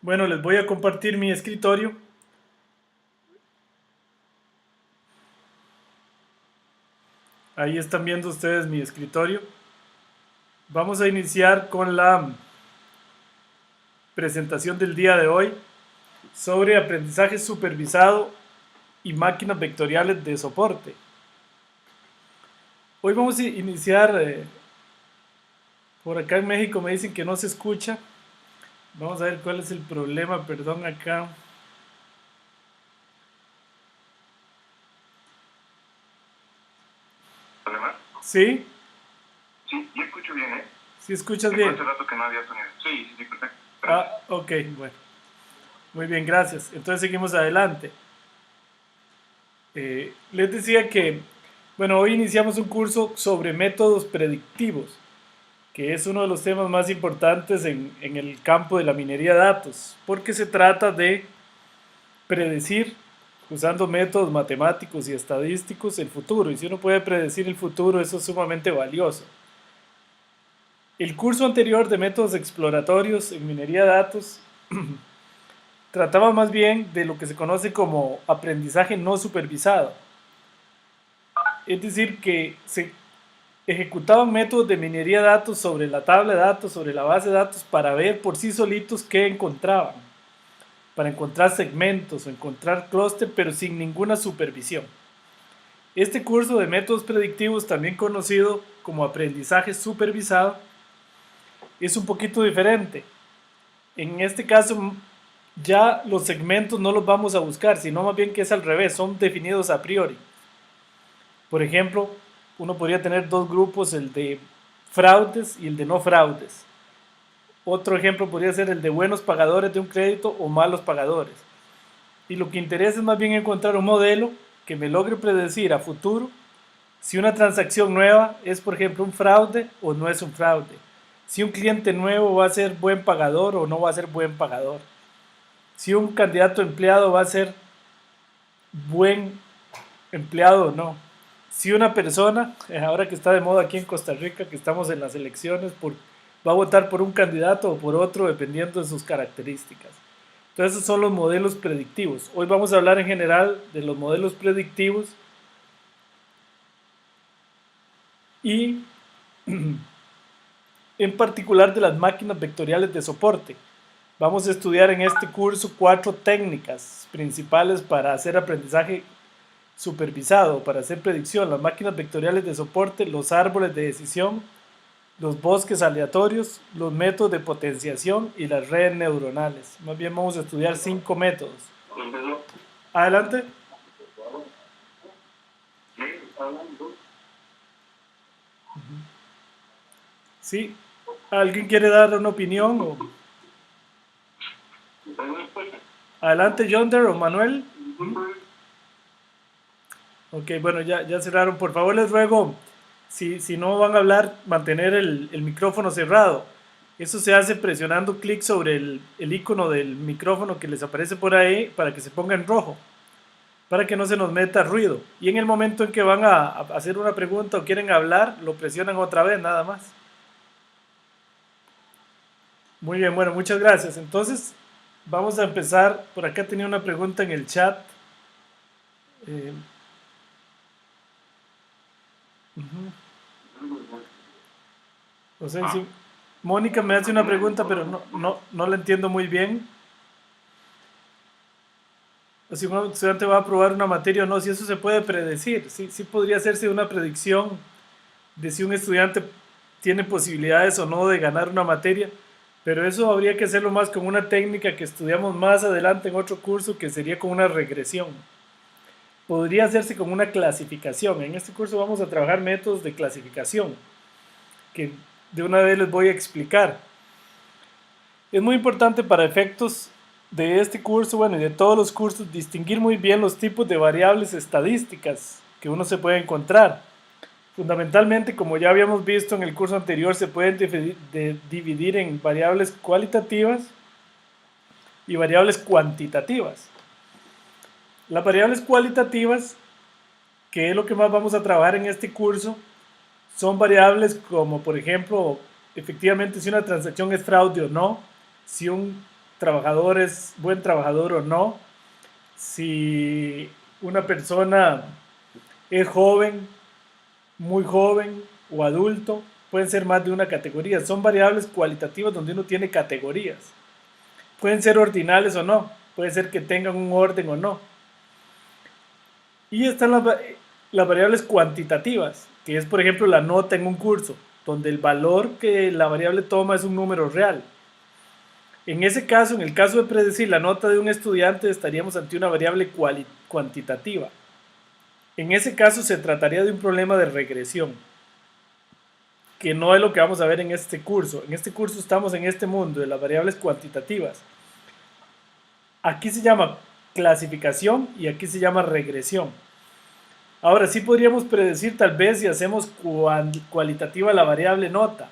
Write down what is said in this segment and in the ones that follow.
Bueno, les voy a compartir mi escritorio. Ahí están viendo ustedes mi escritorio. Vamos a iniciar con la presentación del día de hoy sobre aprendizaje supervisado y máquinas vectoriales de soporte. Hoy vamos a iniciar, por acá en México me dicen que no se escucha. Vamos a ver cuál es el problema, perdón, acá. ¿Problema? ¿Sí? Sí, yo escucho bien, ¿eh? ¿Sí escuchas Tengo bien? hace rato que no había sonido. Sí, sí, sí, perfecto. Ah, Gracias. ok, bueno. Muy bien, gracias. Entonces seguimos adelante. Les decía que, bueno, hoy iniciamos un curso sobre métodos predictivos, que es uno de los temas más importantes en el campo de la minería de datos, porque se trata de predecir, usando métodos matemáticos y estadísticos, el futuro. Y si uno puede predecir el futuro, eso es sumamente valioso. El curso anterior de métodos exploratorios en minería de datos trataba más bien de lo que se conoce como aprendizaje no supervisado. Es decir, que se ejecutaban métodos de minería de datos sobre la tabla de datos, sobre la base de datos, para ver por sí solitos qué encontraban, para encontrar segmentos o encontrar clúster, pero sin ninguna supervisión. Este curso de métodos predictivos, también conocido como aprendizaje supervisado, es un poquito diferente. En este caso, ya los segmentos no los vamos a buscar, sino más bien que es al revés, son definidos a priori. Por ejemplo, uno podría tener dos grupos, el de fraudes y el de no fraudes. Otro ejemplo podría ser el de buenos pagadores de un crédito o malos pagadores. Y lo que interesa es más bien encontrar un modelo que me logre predecir a futuro si una transacción nueva es, por ejemplo, un fraude o no es un fraude. Si un cliente nuevo va a ser buen pagador o no va a ser buen pagador. Si un candidato empleado va a ser buen empleado o no. Si una persona, ahora que está de moda aquí en Costa Rica, que estamos en las elecciones, va a votar por un candidato o por otro dependiendo de sus características. Entonces esos son los modelos predictivos. Hoy vamos a hablar en general de los modelos predictivos y en particular de las máquinas vectoriales de soporte. Vamos a estudiar en este curso 4 técnicas principales para hacer aprendizaje supervisado, para hacer predicción: las máquinas vectoriales de soporte, los árboles de decisión, los bosques aleatorios, los métodos de potenciación y las redes neuronales. Más bien vamos a estudiar 5 métodos. Adelante. ¿Sí? ¿Alguien quiere dar una opinión? Adelante, Yonder o Manuel. Ok, bueno, ya cerraron. Por favor, les ruego, si no van a hablar, mantener el micrófono cerrado. Eso se hace presionando clic sobre el icono del micrófono que les aparece por ahí para que se ponga en rojo, para que no se nos meta ruido. Y en el momento en que van a hacer una pregunta o quieren hablar, lo presionan otra vez, nada más. Muy bien, bueno, muchas gracias. Entonces, vamos a empezar. Por acá tenía una pregunta en el chat. Eh, no sé si Mónica me hace una pregunta, pero no la entiendo muy bien. Si un estudiante va a aprobar una materia o no, si eso se puede predecir. Sí podría hacerse una predicción de si un estudiante tiene posibilidades o no de ganar una materia, pero eso habría que hacerlo más con una técnica que estudiamos más adelante en otro curso, que sería con una regresión. Podría hacerse con una clasificación. En este curso vamos a trabajar métodos de clasificación, que de una vez les voy a explicar. Es muy importante para efectos de este curso, bueno, y de todos los cursos, distinguir muy bien los tipos de variables estadísticas que uno se puede encontrar. Fundamentalmente, como ya habíamos visto en el curso anterior, se pueden dividir en variables cualitativas y variables cuantitativas. Las variables cualitativas, que es lo que más vamos a trabajar en este curso, son variables como, por ejemplo, efectivamente si una transacción es fraude o no, si un trabajador es buen trabajador o no, si una persona es joven, muy joven o adulto, pueden ser más de una categoría. Son variables cualitativas donde uno tiene categorías. Pueden ser ordinales o no, puede ser que tengan un orden o no. Y están las variables cuantitativas, que es por ejemplo la nota en un curso, donde el valor que la variable toma es un número real. En ese caso, en el caso de predecir la nota de un estudiante, estaríamos ante una variable cuantitativa. En ese caso se trataría de un problema de regresión, que no es lo que vamos a ver en este curso. En este curso estamos en este mundo de las variables cuantitativas. Aquí se llama clasificación y aquí se llama regresión. Ahora sí podríamos predecir tal vez si hacemos cualitativa la variable nota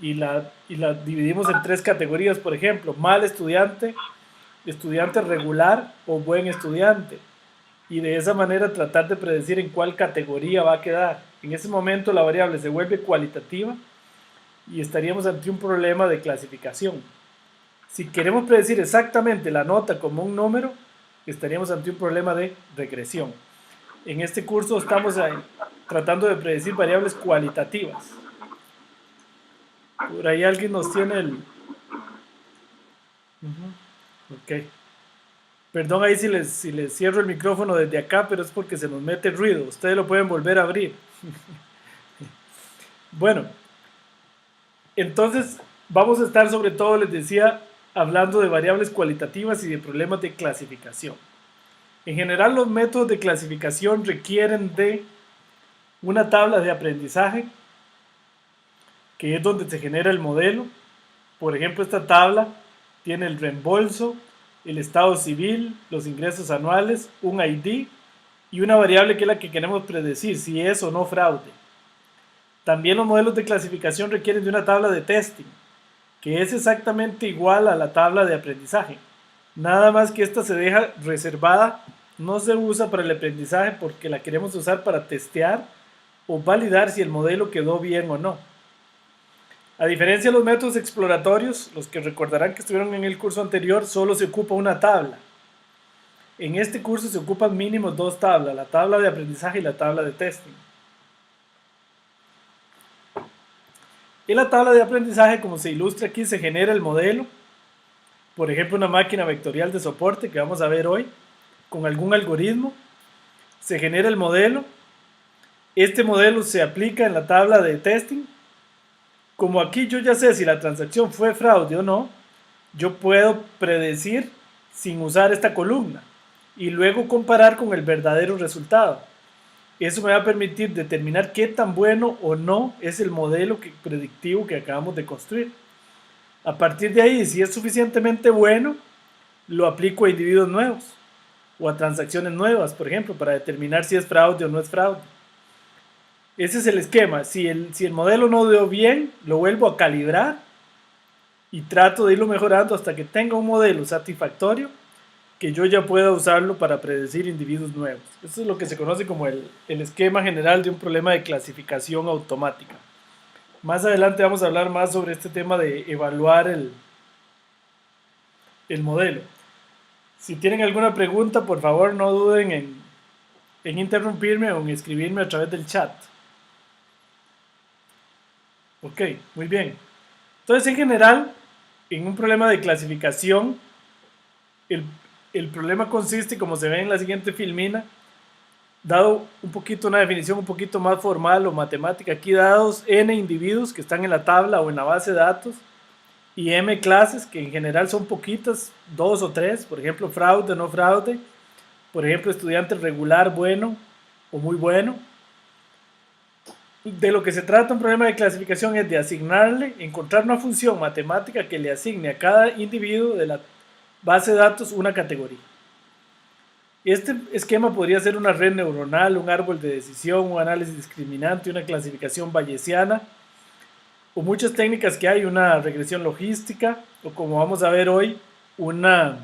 y la dividimos en tres categorías, por ejemplo, mal estudiante, estudiante regular o buen estudiante. Y de esa manera tratar de predecir en cuál categoría va a quedar. En ese momento la variable se vuelve cualitativa y estaríamos ante un problema de clasificación. Si queremos predecir exactamente la nota como un número, estaríamos ante un problema de regresión. En este curso estamos tratando de predecir variables cualitativas. Por ahí alguien nos tiene el... Ok. Perdón ahí si les cierro el micrófono desde acá, pero es porque se nos mete ruido. Ustedes lo pueden volver a abrir. Bueno, entonces vamos a estar sobre todo, les decía, hablando de variables cualitativas y de problemas de clasificación. En general, los métodos de clasificación requieren de una tabla de aprendizaje, que es donde se genera el modelo. Por ejemplo, esta tabla tiene el reembolso, el estado civil, los ingresos anuales, un ID y una variable que es la que queremos predecir, si es o no fraude. También los modelos de clasificación requieren de una tabla de testing, que es exactamente igual a la tabla de aprendizaje. Nada más que esta se deja reservada, no se usa para el aprendizaje porque la queremos usar para testear o validar si el modelo quedó bien o no. A diferencia de los métodos exploratorios, los que recordarán que estuvieron en el curso anterior, solo se ocupa una tabla. En este curso se ocupan mínimo dos tablas, la tabla de aprendizaje y la tabla de testing. En la tabla de aprendizaje, como se ilustra aquí, se genera el modelo, por ejemplo una máquina vectorial de soporte que vamos a ver hoy, con algún algoritmo, se genera el modelo, este modelo se aplica en la tabla de testing. Como aquí yo ya sé si la transacción fue fraude o no, yo puedo predecir sin usar esta columna y luego comparar con el verdadero resultado. Eso me va a permitir determinar qué tan bueno o no es el modelo predictivo que acabamos de construir. A partir de ahí, si es suficientemente bueno, lo aplico a individuos nuevos o a transacciones nuevas, por ejemplo, para determinar si es fraude o no es fraude. Ese es el esquema. Si el modelo no dio bien, lo vuelvo a calibrar y trato de irlo mejorando hasta que tenga un modelo satisfactorio que yo ya pueda usarlo para predecir individuos nuevos. Eso es lo que se conoce como el esquema general de un problema de clasificación automática. Más adelante vamos a hablar más sobre este tema de evaluar el modelo. Si tienen alguna pregunta, por favor no duden en interrumpirme o en escribirme a través del chat. Ok, muy bien. Entonces, en general, en un problema de clasificación, el problema consiste, como se ve en la siguiente filmina, dado un poquito una definición un poquito más formal o matemática, aquí dados n individuos que están en la tabla o en la base de datos y m clases, que en general son poquitas, 2 o 3, por ejemplo, fraude, no fraude, por ejemplo, estudiante regular, bueno o muy bueno. De lo que se trata un problema de clasificación es de asignarle, encontrar una función matemática que le asigne a cada individuo de la base de datos una categoría. Este esquema podría ser una red neuronal, un árbol de decisión, un análisis discriminante, una clasificación bayesiana, o muchas técnicas que hay, una regresión logística, o como vamos a ver hoy, una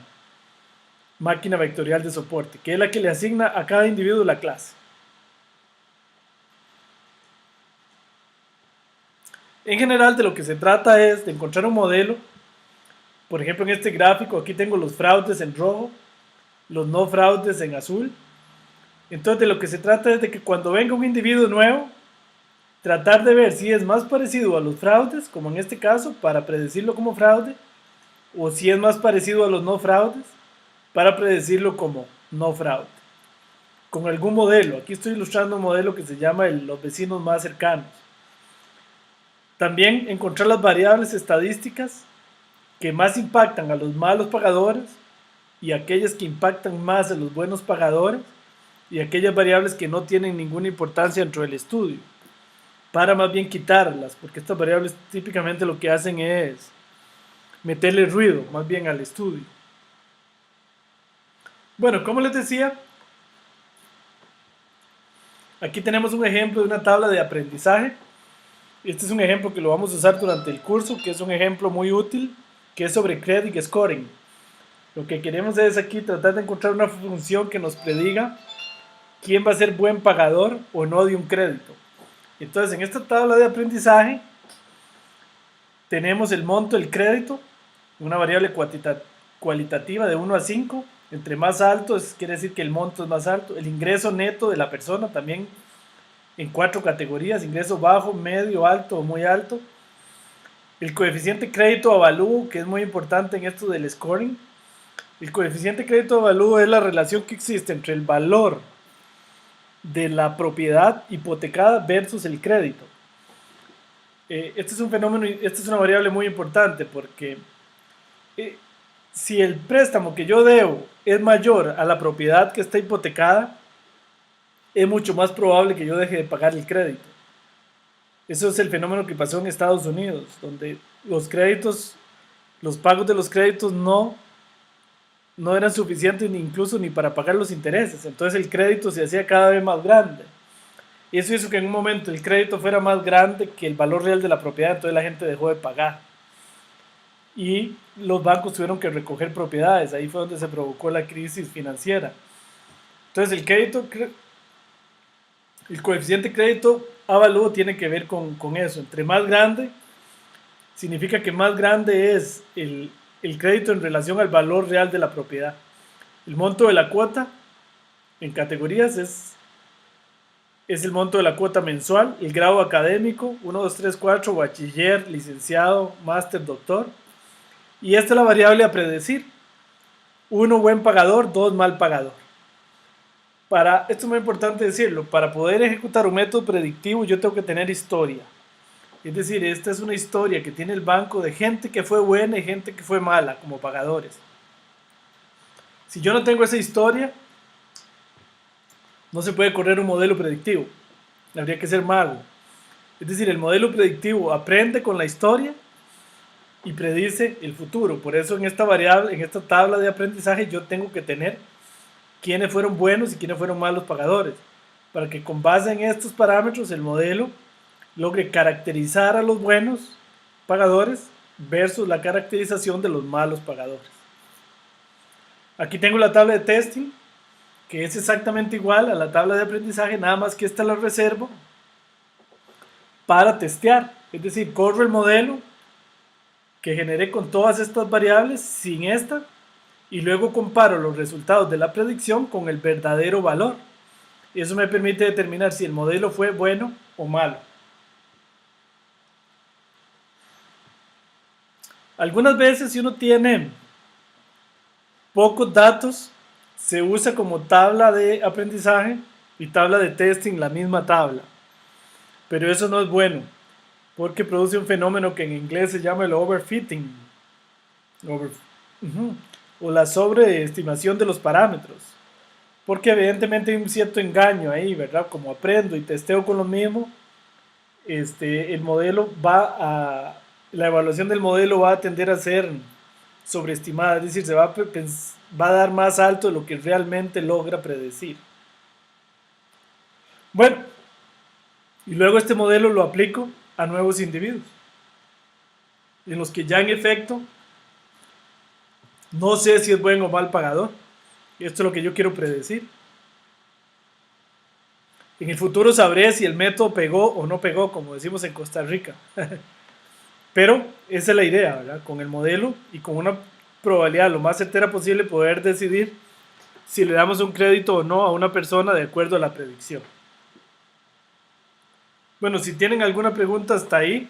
máquina vectorial de soporte, que es la que le asigna a cada individuo la clase. En general, de lo que se trata es de encontrar un modelo Por ejemplo, en este gráfico aquí tengo los fraudes en rojo, los no fraudes en azul. Entonces de lo que se trata es de que cuando venga un individuo nuevo, tratar de ver si es más parecido a los fraudes, como en este caso, para predecirlo como fraude, o si es más parecido a los no fraudes, para predecirlo como no fraude. Con algún modelo, aquí estoy ilustrando un modelo que se llama los vecinos más cercanos. También encontrar las variables estadísticas que más impactan a los malos pagadores y aquellas que impactan más a los buenos pagadores y aquellas variables que no tienen ninguna importancia dentro del estudio, para más bien quitarlas, porque estas variables típicamente lo que hacen es meterle ruido más bien al estudio. Bueno, como les decía, aquí tenemos un ejemplo de una tabla de aprendizaje. Este es un ejemplo que lo vamos a usar durante el curso, que es un ejemplo muy útil, que es sobre credit scoring. Lo que queremos es aquí tratar de encontrar una función que nos prediga quién va a ser buen pagador o no de un crédito. Entonces, en esta tabla de aprendizaje tenemos el monto del crédito, una variable cualitativa de 1 a 5. Entre más alto quiere decir que el monto es más alto. El ingreso neto de la persona también en 4 categorías: ingreso bajo, medio, alto o muy alto. El coeficiente crédito avalúo, que es muy importante en esto del scoring. El coeficiente crédito avalúo es la relación que existe entre el valor de la propiedad hipotecada versus el crédito. Este es un fenómeno, esta es una variable muy importante porque si el préstamo que yo debo es mayor a la propiedad que está hipotecada, es mucho más probable que yo deje de pagar el crédito. Eso es el fenómeno que pasó en Estados Unidos, donde los créditos, los pagos de los créditos no eran suficientes incluso ni para pagar los intereses. Entonces el crédito se hacía cada vez más grande. Y eso hizo que en un momento el crédito fuera más grande que el valor real de la propiedad, entonces la gente dejó de pagar. Y los bancos tuvieron que recoger propiedades, ahí fue donde se provocó la crisis financiera. Entonces el coeficiente crédito avalúo tiene que ver con eso. Entre más grande, significa que más grande es el crédito en relación al valor real de la propiedad. El monto de la cuota en categorías es el monto de la cuota mensual, el grado académico, 1, 2, 3, 4, bachiller, licenciado, máster, doctor. Y esta es la variable a predecir. 1, buen pagador, 2, mal pagador. Esto es muy importante decirlo, para poder ejecutar un método predictivo yo tengo que tener historia. Es decir, esta es una historia que tiene el banco de gente que fue buena y gente que fue mala como pagadores. Si yo no tengo esa historia, no se puede correr un modelo predictivo. Habría que ser mago. Es decir, el modelo predictivo aprende con la historia y predice el futuro. Por eso en esta variable, en esta tabla de aprendizaje, yo tengo que tener quiénes fueron buenos y quiénes fueron malos pagadores, para que con base en estos parámetros el modelo logre caracterizar a los buenos pagadores versus la caracterización de los malos pagadores. Aquí tengo la tabla de testing, que es exactamente igual a la tabla de aprendizaje, nada más que esta la reservo para testear. Es decir, corro el modelo que generé con todas estas variables sin esta y luego comparo los resultados de la predicción con el verdadero valor. Eso me permite determinar si el modelo fue bueno o malo. Algunas veces, si uno tiene pocos datos, se usa como tabla de aprendizaje y tabla de testing la misma tabla. Pero eso no es bueno, porque produce un fenómeno que en inglés se llama el overfitting. O la sobreestimación de los parámetros. Porque evidentemente hay un cierto engaño ahí, ¿verdad? Como aprendo y testeo con lo mismo, el modelo la evaluación del modelo va a tender a ser sobreestimada, es decir, se va a dar más alto de lo que realmente logra predecir. Bueno, y luego este modelo lo aplico a nuevos individuos, en los que ya en efecto no sé si es buen o mal pagador. Esto es lo que yo quiero predecir. En el futuro sabré si el método pegó o no pegó, como decimos en Costa Rica. Pero esa es la idea, ¿verdad? Con el modelo y con una probabilidad lo más certera posible poder decidir si le damos un crédito o no a una persona de acuerdo a la predicción. Bueno, si tienen alguna pregunta hasta ahí,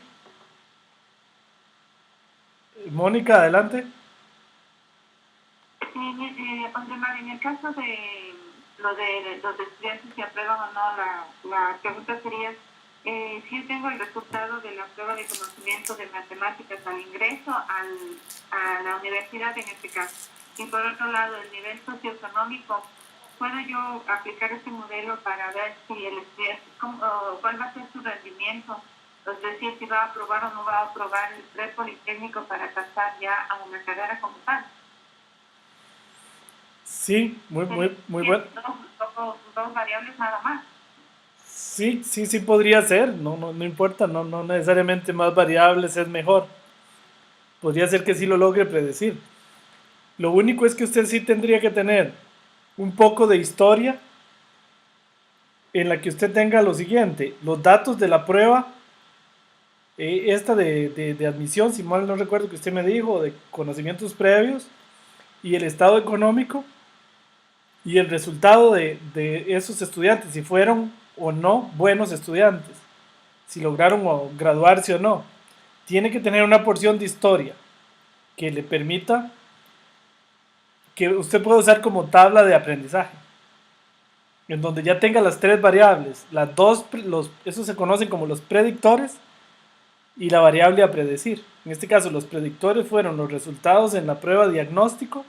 Mónica, adelante. Ondemar, en el caso de lo de los estudiantes que aprueban o no, la pregunta sería si yo tengo el resultado de la prueba de conocimiento de matemáticas al ingreso a la universidad en este caso, y por otro lado el nivel socioeconómico, ¿puedo yo aplicar este modelo para ver si el estudiante, cuál va a ser su rendimiento? Es decir, si va a aprobar o no va a aprobar el pre-politécnico para pasar ya a una carrera como tal. Sí, muy bueno. Dos variables nada más. Sí podría ser, no importa, no necesariamente más variables es mejor. Podría ser que sí lo logre predecir. Lo único es que usted sí tendría que tener un poco de historia en la que usted tenga lo siguiente, los datos de la prueba, esta de admisión, si mal no recuerdo que usted me dijo, de conocimientos previos, y el estado económico, y el resultado de esos estudiantes, si fueron o no buenos estudiantes, si lograron graduarse o no. Tiene que tener una porción de historia que le permita que usted pueda usar como tabla de aprendizaje, en donde ya tenga las tres variables, las dos, esos se conocen como los predictores y la variable a predecir. En este caso, los predictores fueron los resultados en la prueba diagnóstico,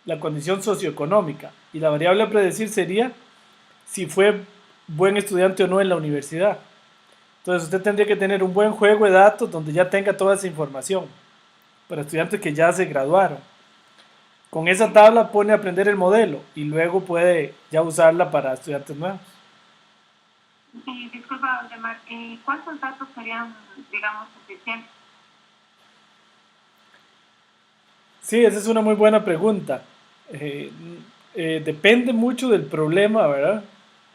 la condición socioeconómica, y la variable a predecir sería si fue buen estudiante o no en la universidad. Entonces usted tendría que tener un buen juego de datos donde ya tenga toda esa información para estudiantes que ya se graduaron. Con esa tabla pone a aprender el modelo y luego puede ya usarla para estudiantes nuevos. Sí, disculpa, Valdemar, ¿cuántos datos serían, digamos, suficientes? Sí, esa es una muy buena pregunta. Depende mucho del problema, ¿verdad?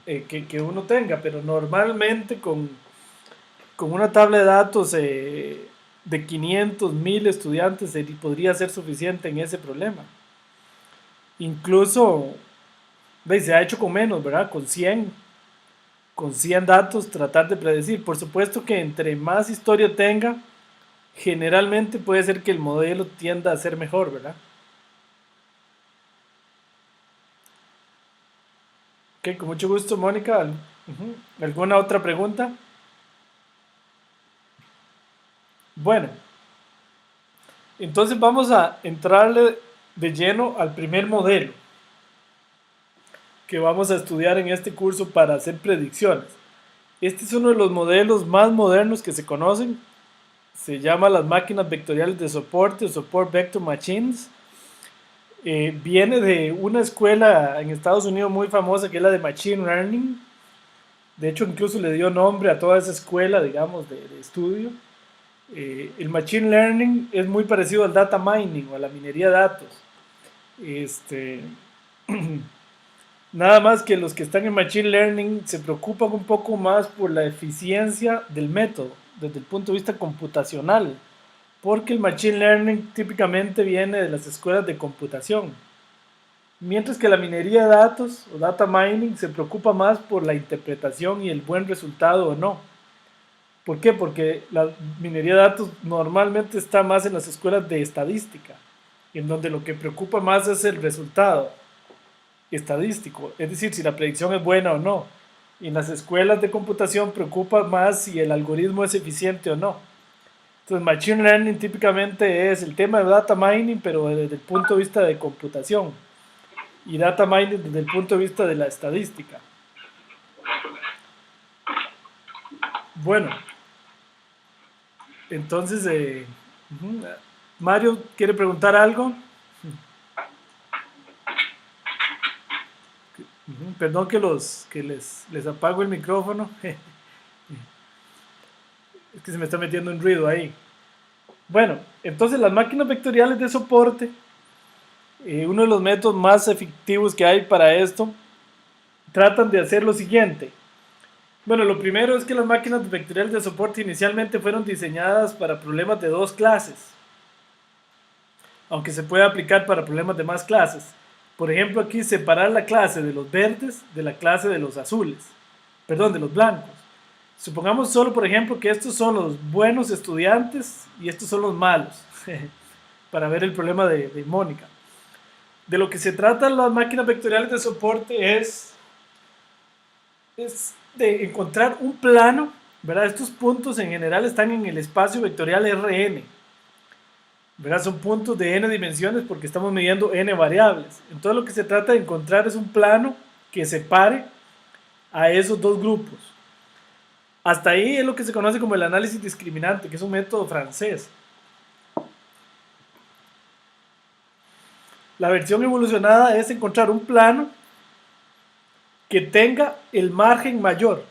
Que uno tenga, pero normalmente con una tabla de datos de 500, 1000 estudiantes podría ser suficiente en ese problema. Incluso, ¿veis? Se ha hecho con menos, ¿verdad? Con 100 datos tratar de predecir. Por supuesto que entre más historia tenga, generalmente puede ser que el modelo tienda a ser mejor, ¿verdad? Ok, con mucho gusto, Mónica. ¿Alguna otra pregunta? Bueno, entonces vamos a entrarle de lleno al primer modelo que vamos a estudiar en este curso para hacer predicciones. Este es uno de los modelos más modernos que se conocen. Se llama las máquinas vectoriales de soporte o Support Vector Machines. Viene de una escuela en Estados Unidos muy famosa que es la de Machine Learning. De hecho, incluso le dio nombre a toda esa escuela, digamos, de estudio. El Machine Learning es muy parecido al Data Mining o a la minería de datos. Nada más que los que están en Machine Learning se preocupan un poco más por la eficiencia del método desde el punto de vista computacional, porque el Machine Learning típicamente viene de las escuelas de computación, mientras que la minería de datos o Data Mining se preocupa más por la interpretación y el buen resultado o no. ¿Por qué? Porque la minería de datos normalmente está más en las escuelas de estadística, en donde lo que preocupa más es el resultado estadístico, es decir, si la predicción es buena o no. Y en las escuelas de computación preocupa más si el algoritmo es eficiente o no. Entonces, Machine Learning típicamente es el tema de Data Mining, pero desde el punto de vista de computación. Y Data Mining desde el punto de vista de la estadística. Bueno, entonces, Mario, ¿quiere preguntar algo? Perdón que les apago el micrófono. Es que se me está metiendo un ruido ahí. Bueno, entonces las máquinas vectoriales de soporte, uno de los métodos más efectivos que hay para esto, tratan de hacer lo siguiente. Bueno, lo primero es que las máquinas vectoriales de soporte inicialmente fueron diseñadas para problemas de dos clases, aunque se puede aplicar para problemas de más clases. Por ejemplo, aquí separar la clase de los verdes de la clase de los azules, perdón, de los blancos. Supongamos solo, por ejemplo, que estos son los buenos estudiantes y estos son los malos, para ver el problema de Mónica. De lo que se trata las máquinas vectoriales de soporte es de encontrar un plano, ¿verdad? Estos puntos en general están en el espacio vectorial Rn, ¿verdad? Son puntos de n dimensiones porque estamos midiendo n variables. Entonces lo que se trata de encontrar es un plano que separe a esos dos grupos. Hasta ahí es lo que se conoce como el análisis discriminante, que es un método francés. La versión evolucionada es encontrar un plano que tenga el margen mayor,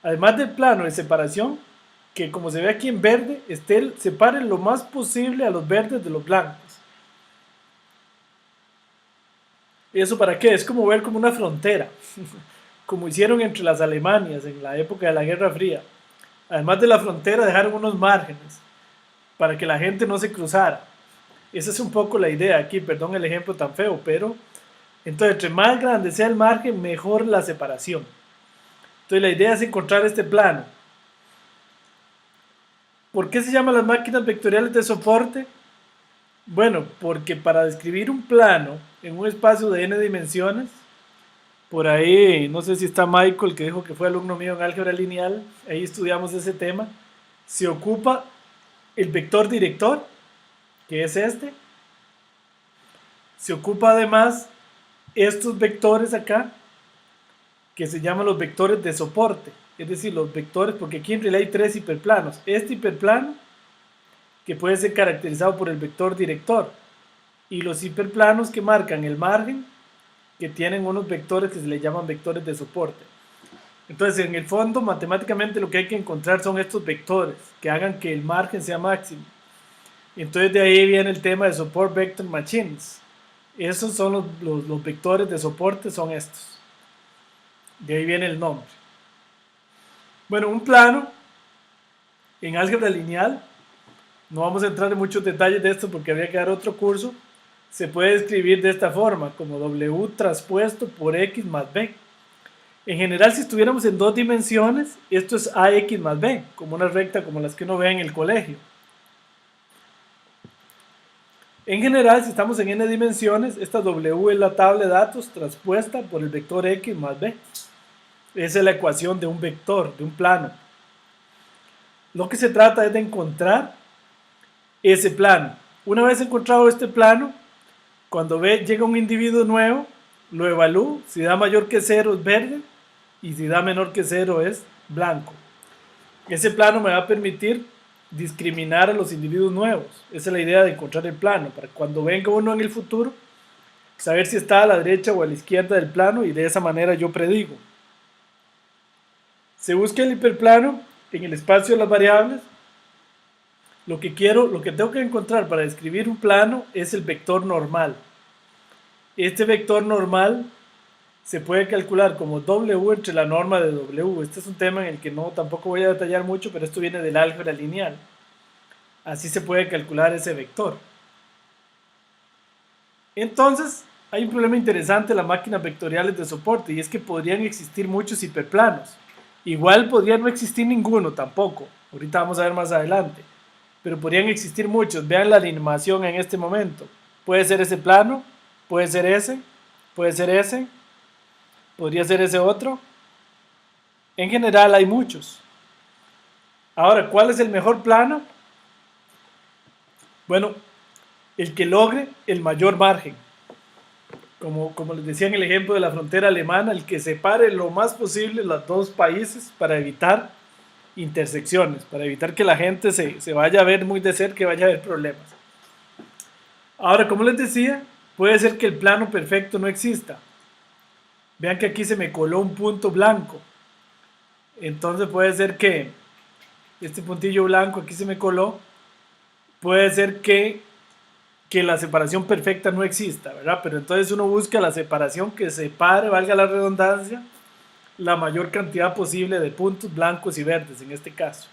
además del plano de separación, que como se ve aquí en verde, separe lo más posible a los verdes de los blancos. ¿Eso para qué? Es como ver como una frontera, como hicieron entre las Alemanias en la época de la Guerra Fría. Además de la frontera, dejaron unos márgenes para que la gente no se cruzara. Esa es un poco la idea aquí, perdón el ejemplo tan feo, pero entonces entre más grande sea el margen, mejor la separación. Entonces la idea es encontrar este plano. ¿Por qué se llaman las máquinas vectoriales de soporte? Bueno, porque para describir un plano en un espacio de n dimensiones, por ahí, no sé si está Michael, que dijo que fue alumno mío en álgebra lineal, ahí estudiamos ese tema, se ocupa el vector director, que es este, se ocupa además estos vectores acá, que se llaman los vectores de soporte, es decir, los vectores, porque aquí en realidad hay tres hiperplanos. Este hiperplano, que puede ser caracterizado por el vector director, y los hiperplanos que marcan el margen, que tienen unos vectores que se le llaman vectores de soporte. Entonces, en el fondo, matemáticamente lo que hay que encontrar son estos vectores, que hagan que el margen sea máximo. Entonces, de ahí viene el tema de Support Vector Machines. Esos son los vectores de soporte, son estos. De ahí viene el nombre. Bueno, un plano en álgebra lineal, no vamos a entrar en muchos detalles de esto porque habría que dar otro curso, se puede escribir de esta forma, como W traspuesto por X más B. En general, si estuviéramos en dos dimensiones, esto es AX más B, como una recta como las que uno ve en el colegio. En general, si estamos en n dimensiones, esta W es la tabla de datos traspuesta por el vector X más B. Esa es la ecuación de un vector, de un plano. Lo que se trata es de encontrar ese plano. Una vez encontrado este plano, cuando llega un individuo nuevo, lo evalúo. Si da mayor que 0 es verde y si da menor que 0 es blanco. Ese plano me va a permitir discriminar a los individuos nuevos. Esa es la idea de encontrar el plano, para cuando venga uno en el futuro, saber si está a la derecha o a la izquierda del plano y de esa manera yo predigo. Se busca el hiperplano en el espacio de las variables. Lo que tengo que encontrar para describir un plano es el vector normal. Este vector normal se puede calcular como W entre la norma de W. Este es un tema en el que tampoco voy a detallar mucho, pero esto viene del álgebra lineal. Así se puede calcular ese vector. Entonces, hay un problema interesante en las máquinas vectoriales de soporte, y es que podrían existir muchos hiperplanos. Igual podría no existir ninguno tampoco. Ahorita vamos a ver más adelante. Pero podrían existir muchos. Vean la animación en este momento. Puede ser ese plano, puede ser ese, puede ser ese, podría ser ese otro. En general hay muchos. Ahora, ¿cuál es el mejor plano? Bueno, el que logre el mayor margen. Como les decía en el ejemplo de la frontera alemana, el que separe lo más posible los dos países para evitar intersecciones, para evitar que la gente se vaya a ver muy de cerca y vaya a haber problemas. Ahora, como les decía, puede ser que el plano perfecto no exista. Vean que aquí se me coló un punto blanco. Entonces puede ser que este puntillo blanco aquí se me coló. Puede ser que la separación perfecta no exista, ¿verdad? Pero entonces uno busca la separación que separe, valga la redundancia, la mayor cantidad posible de puntos blancos y verdes en este caso.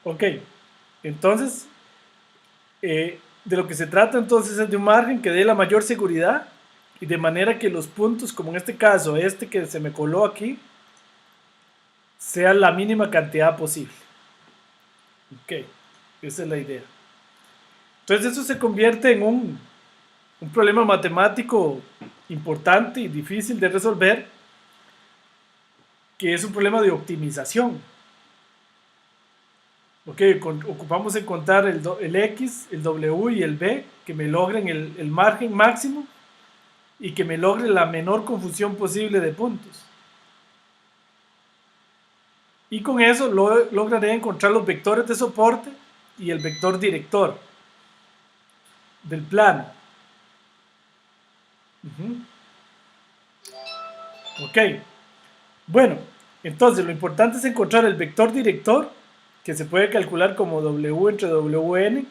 Ok, entonces, de lo que se trata entonces es de un margen que dé la mayor seguridad y de manera que los puntos, como en este caso, este que se me coló aquí, sea la mínima cantidad posible. Ok, esa es la idea. Entonces eso se convierte en un problema matemático importante y difícil de resolver, que es un problema de optimización. Ok, ocupamos encontrar el X, el W y el B que me logren el margen máximo y que me logre la menor confusión posible de puntos. Y con eso lograré encontrar los vectores de soporte y el vector director del plano. Ok, bueno, entonces lo importante es encontrar el vector director, que se puede calcular como W entre WN,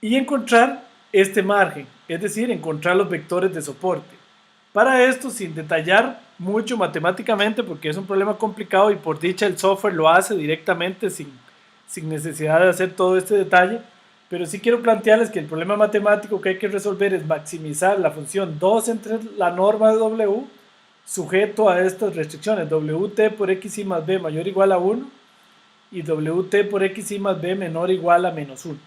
y encontrar este margen, es decir, encontrar los vectores de soporte. Para esto, sin detallar mucho matemáticamente, porque es un problema complicado y por dicha el software lo hace directamente sin necesidad de hacer todo este detalle, pero sí quiero plantearles que el problema matemático que hay que resolver es maximizar la función 2 entre la norma de W sujeto a estas restricciones, Wt por xi más b mayor o igual a 1 y Wt por xi más b menor o igual a menos 1.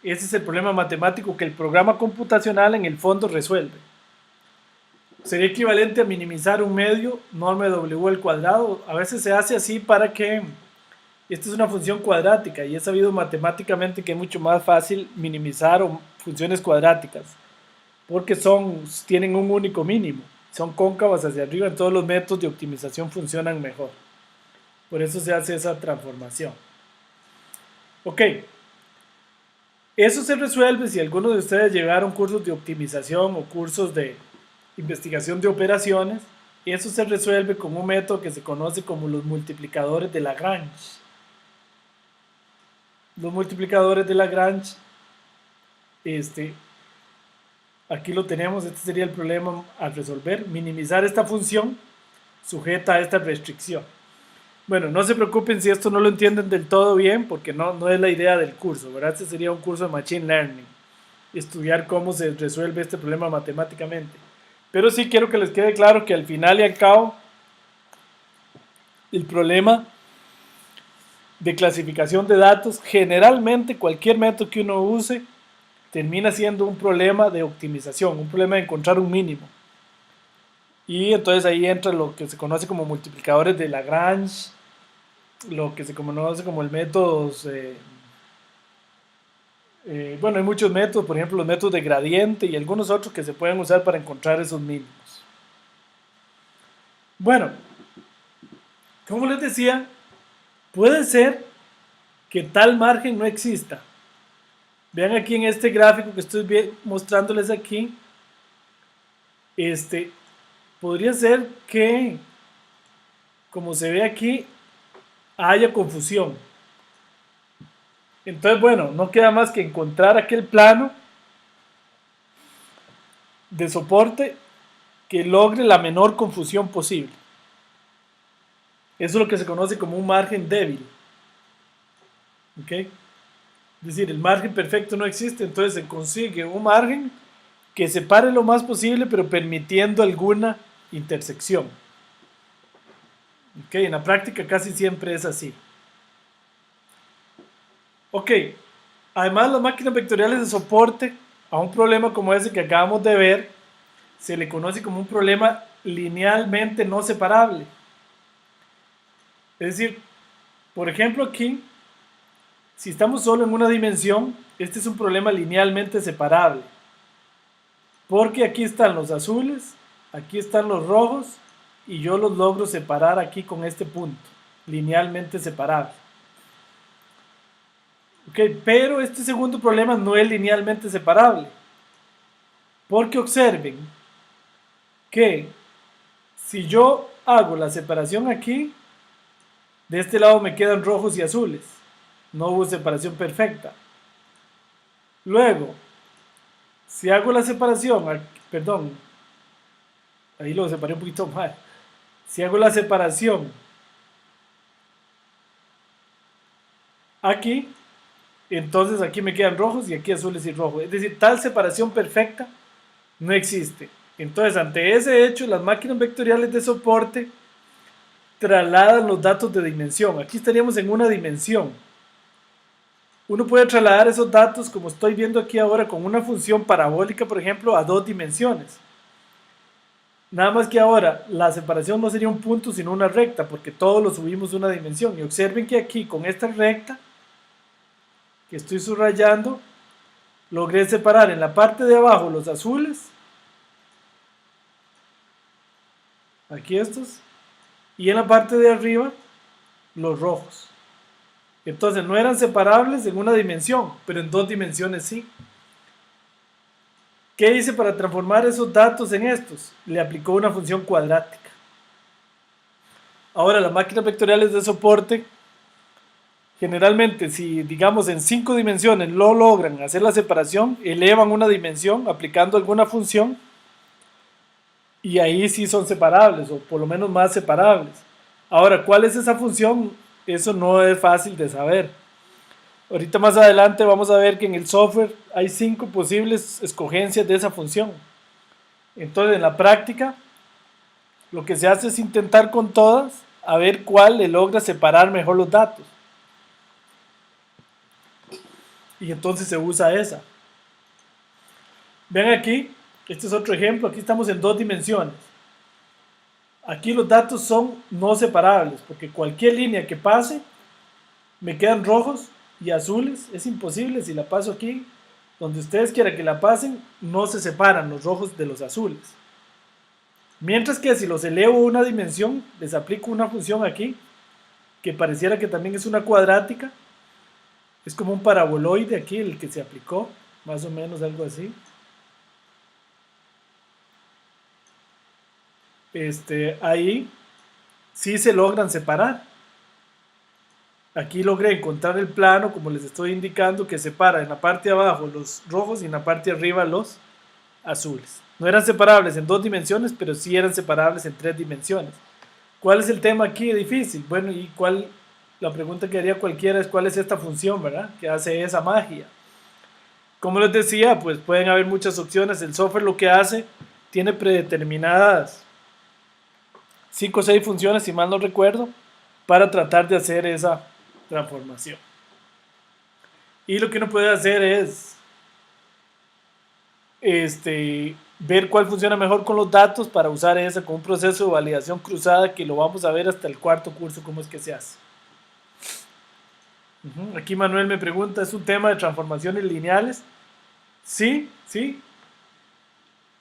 Ese es el problema matemático que el programa computacional en el fondo resuelve. Sería equivalente a minimizar un medio norma de W al cuadrado. A veces se hace así para que esta es una función cuadrática y es sabido matemáticamente que es mucho más fácil minimizar funciones cuadráticas porque tienen un único mínimo, son cóncavas hacia arriba, en todos los métodos de optimización funcionan mejor. Por eso se hace esa transformación. Ok, eso se resuelve si alguno de ustedes llevaron cursos de optimización o cursos de investigación de operaciones. Eso se resuelve con un método que se conoce como los multiplicadores de Lagrange. Los multiplicadores de Lagrange, aquí lo tenemos, este sería el problema a resolver, minimizar esta función sujeta a esta restricción. Bueno, no se preocupen si esto no lo entienden del todo bien, porque no es la idea del curso, ¿verdad? Este sería un curso de Machine Learning, estudiar cómo se resuelve este problema matemáticamente. Pero sí quiero que les quede claro que al final y al cabo, el problema de clasificación de datos, generalmente cualquier método que uno use, termina siendo un problema de optimización, un problema de encontrar un mínimo. Y entonces ahí entra lo que se conoce como multiplicadores de Lagrange, lo que se conoce como el método, bueno, hay muchos métodos, por ejemplo los métodos de gradiente y algunos otros que se pueden usar para encontrar esos mínimos. Bueno, como les decía, puede ser que tal margen no exista. Vean aquí en este gráfico que estoy mostrándoles aquí, podría ser que, como se ve aquí, haya confusión. Entonces, bueno, no queda más que encontrar aquel plano de soporte que logre la menor confusión posible. Eso es lo que se conoce como un margen débil. ¿Ok? Es decir, el margen perfecto no existe, entonces se consigue un margen que separe lo más posible, pero permitiendo alguna intersección. ¿Ok? En la práctica casi siempre es así. Ok, además las máquinas vectoriales de soporte a un problema como ese que acabamos de ver, se le conoce como un problema linealmente no separable. Es decir, por ejemplo aquí, si estamos solo en una dimensión, este es un problema linealmente separable. Porque aquí están los azules, aquí están los rojos, y yo los logro separar aquí con este punto, linealmente separable. Okay, pero este segundo problema no es linealmente separable. Porque observen que si yo hago la separación aquí, de este lado me quedan rojos y azules. No hubo separación perfecta. Luego, si hago la separación, perdón, ahí lo separé un poquito mal. Si hago la separación aquí, entonces aquí me quedan rojos y aquí azules y rojos. Es decir, tal separación perfecta no existe. Entonces, ante ese hecho, las máquinas vectoriales de soporte trasladan los datos de dimensión. Aquí estaríamos en una dimensión. Uno puede trasladar esos datos, como estoy viendo aquí ahora, con una función parabólica, por ejemplo, a 2 dimensiones. Nada más que ahora la separación no sería un punto, sino una recta, porque todo lo subimos una dimensión. Y observen que aquí, con esta recta que estoy subrayando, logré separar en la parte de abajo los azules, aquí estos, y en la parte de arriba los rojos. Entonces no eran separables en una dimensión, pero en 2 dimensiones sí. ¿Qué hice para transformar esos datos en estos? Le aplicó una función cuadrática. Ahora, las máquinas vectoriales de soporte, generalmente, si digamos en 5 dimensiones lo logran hacer la separación, elevan una dimensión aplicando alguna función y ahí sí son separables, o por lo menos más separables. Ahora, ¿cuál es esa función? Eso no es fácil de saber. Ahorita más adelante vamos a ver que en el software hay 5 posibles escogencias de esa función. Entonces, en la práctica, lo que se hace es intentar con todas a ver cuál le logra separar mejor los datos. Y entonces se usa esa. Vean aquí, este es otro ejemplo, aquí estamos en 2 dimensiones. Aquí los datos son no separables, porque cualquier línea que pase, me quedan rojos y azules, es imposible, si la paso aquí, donde ustedes quieran que la pasen, no se separan los rojos de los azules. Mientras que si los elevo a una dimensión, les aplico una función aquí, que pareciera que también es una cuadrática, es como un paraboloide aquí el que se aplicó, más o menos algo así. Ahí sí se logran separar. Aquí logré encontrar el plano, como les estoy indicando, que separa en la parte de abajo los rojos y en la parte de arriba los azules. No eran separables en 2 dimensiones, pero sí eran separables en 3 dimensiones. ¿Cuál es el tema aquí difícil? Bueno, la pregunta que haría cualquiera es cuál es esta función, ¿verdad? Que hace esa magia. Como les decía, pues pueden haber muchas opciones. El software lo que hace, tiene predeterminadas 5 o 6 funciones, si mal no recuerdo, para tratar de hacer esa transformación. Y lo que uno puede hacer es ver cuál funciona mejor con los datos para usar esa con un proceso de validación cruzada que lo vamos a ver hasta el 4.º curso cómo es que se hace. Aquí Manuel me pregunta, ¿es un tema de transformaciones lineales? Sí, sí,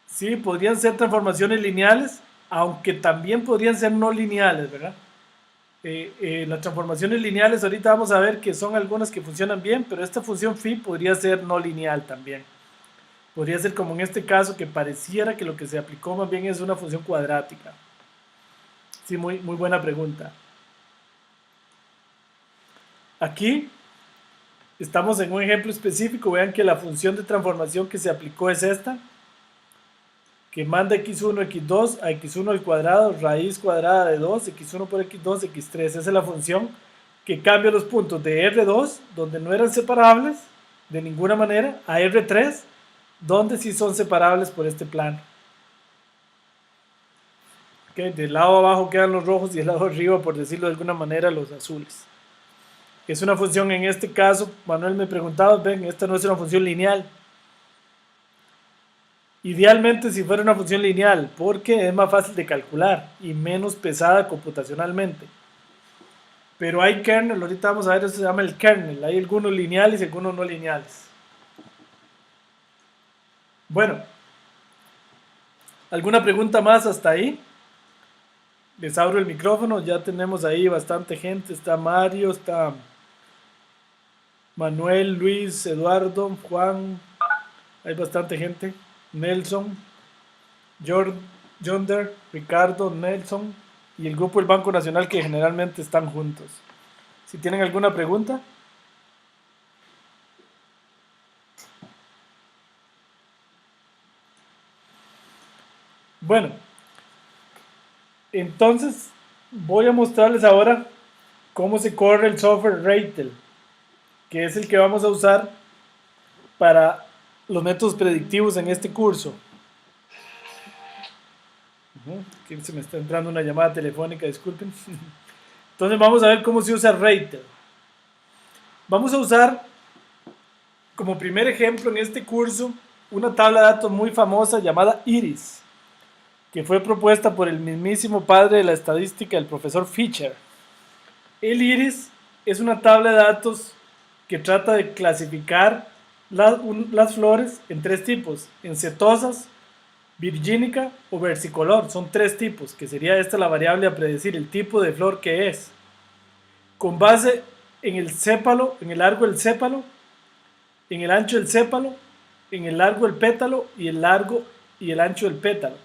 sí, podrían ser transformaciones lineales, aunque también podrían ser no lineales, ¿verdad? Las transformaciones lineales ahorita vamos a ver que son algunas que funcionan bien, pero esta función phi podría ser no lineal también. Podría ser como en este caso que pareciera que lo que se aplicó más bien es una función cuadrática. Sí, muy buena pregunta. Aquí estamos en un ejemplo específico. Vean que la función de transformación que se aplicó es esta, que manda x1, x2 a x1 al cuadrado, raíz cuadrada de 2, x1 por x2, x3. Esa es la función que cambia los puntos de R2, donde no eran separables de ninguna manera, a R3, donde sí son separables por este plano. Okay, del lado abajo quedan los rojos y del lado arriba, por decirlo de alguna manera, los azules. Es una función, en este caso, Manuel me preguntaba, ven, esta no es una función lineal. Idealmente si fuera una función lineal, porque es más fácil de calcular y menos pesada computacionalmente. Pero hay kernel, ahorita vamos a ver, eso se llama el kernel. Hay algunos lineales y algunos no lineales. Bueno, ¿alguna pregunta más hasta ahí? Les abro el micrófono, ya tenemos ahí bastante gente. Está Mario, está Manuel, Luis, Eduardo, Juan. Hay bastante gente. Nelson, Yonder, Ricardo, Nelson y el grupo del Banco Nacional que generalmente están juntos. Si tienen alguna pregunta. Bueno, Entonces, voy a mostrarles ahora cómo se corre el software Reitel, que es el que vamos a usar para los métodos predictivos en este curso. Aquí se me está entrando una llamada telefónica, disculpen. Entonces vamos a ver cómo se usa Reitel. Vamos a usar como primer ejemplo en este curso una tabla de datos muy famosa llamada IRIS, que fue propuesta por el mismísimo padre de la estadística, el profesor Fisher. El IRIS es una tabla de datos que trata de clasificar las flores en tres tipos: en setosas, virgínica o versicolor. Son tres tipos, que sería esta la variable a predecir el tipo de flor que es, con base en el sépalo, en el largo del sépalo, en el ancho del sépalo, en el largo del pétalo y el largo y el ancho del pétalo.